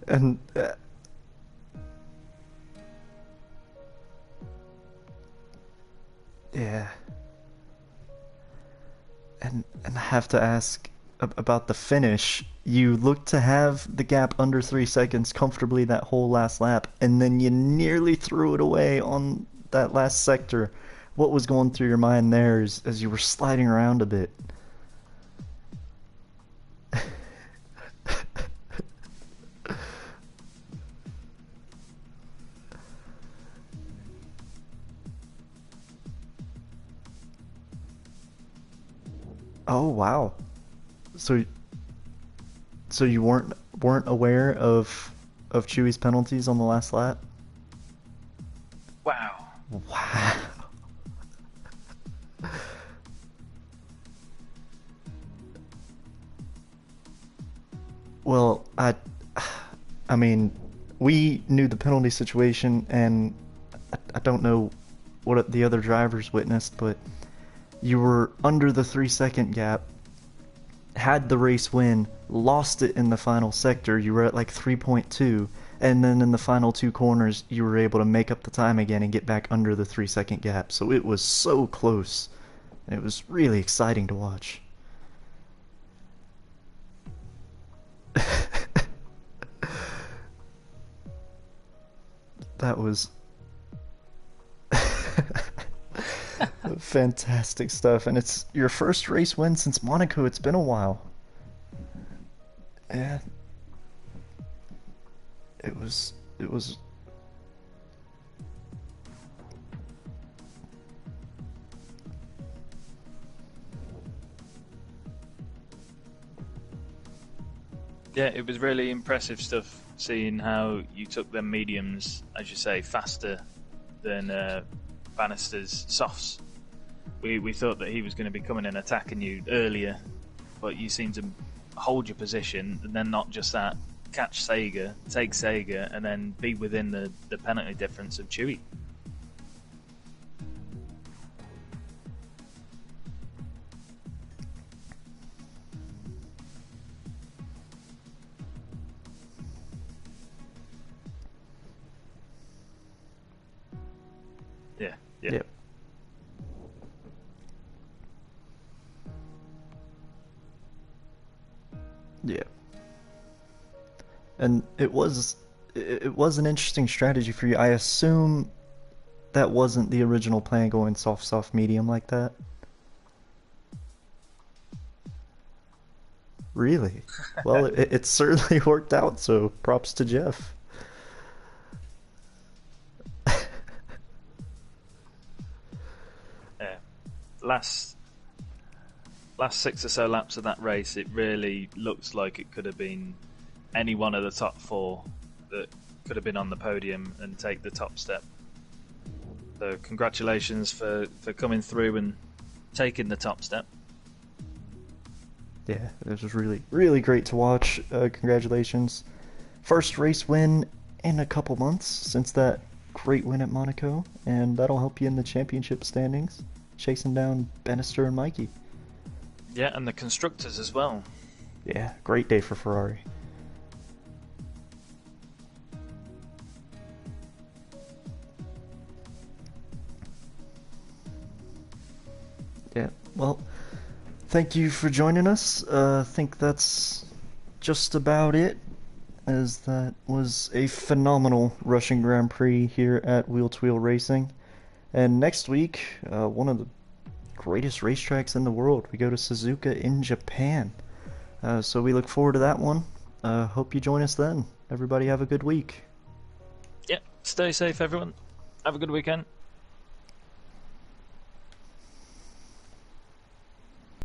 Speaker 1: And yeah, and I have to ask about the finish. You looked to have the gap under 3 seconds comfortably that whole last lap, and then you nearly threw it away on that last sector. What was going through your mind there as you were sliding around a bit? Oh wow. So you weren't aware of Chewy's penalties on the last lap?
Speaker 2: Wow.
Speaker 1: Wow. Well, I mean, we knew the penalty situation, and I don't know what the other drivers witnessed, but you were under the 3 second gap, had the race win, lost it in the final sector. You were at like 3.2, and then in the final two corners, you were able to make up the time again and get back under the 3 second gap. So it was so close. It was really exciting to watch. That was fantastic stuff, and it's your first race win since Monaco. It's been a while. Yeah, it was.
Speaker 2: Yeah, it was really impressive stuff, seeing how you took them mediums, as you say, faster than Bannister's softs. We thought that he was going to be coming and attacking you earlier, but you seem to hold your position, and then not just that, catch Sega, take Sega, and then be within the penalty difference of Chewy. Yeah.
Speaker 1: Yep. Yeah. And it was an interesting strategy for you. I assume that wasn't the original plan, going soft medium like that. Really? Well, it certainly worked out, so props to Jeff.
Speaker 2: Yeah. Last 6 or so laps of that race, it really looks like it could have been any one of the top 4 that could have been on the podium and take the top step. So congratulations for coming through and taking the top step.
Speaker 1: Yeah, this was really, really great to watch. Congratulations. First race win in a couple months since that great win at Monaco, and that'll help you in the championship standings, chasing down Bannister and Mikey.
Speaker 2: Yeah, and the constructors as well.
Speaker 1: Yeah, great day for Ferrari. Yeah, well, thank you for joining us. I think that's just about it, as that was a phenomenal Russian Grand Prix here at Wheel2wheel Racing. And next week, one of the greatest racetracks in the world. We go to Suzuka in Japan. So we look forward to that one. Hope you join us then. Everybody have a good week.
Speaker 2: Yeah, stay safe everyone. Have a good weekend.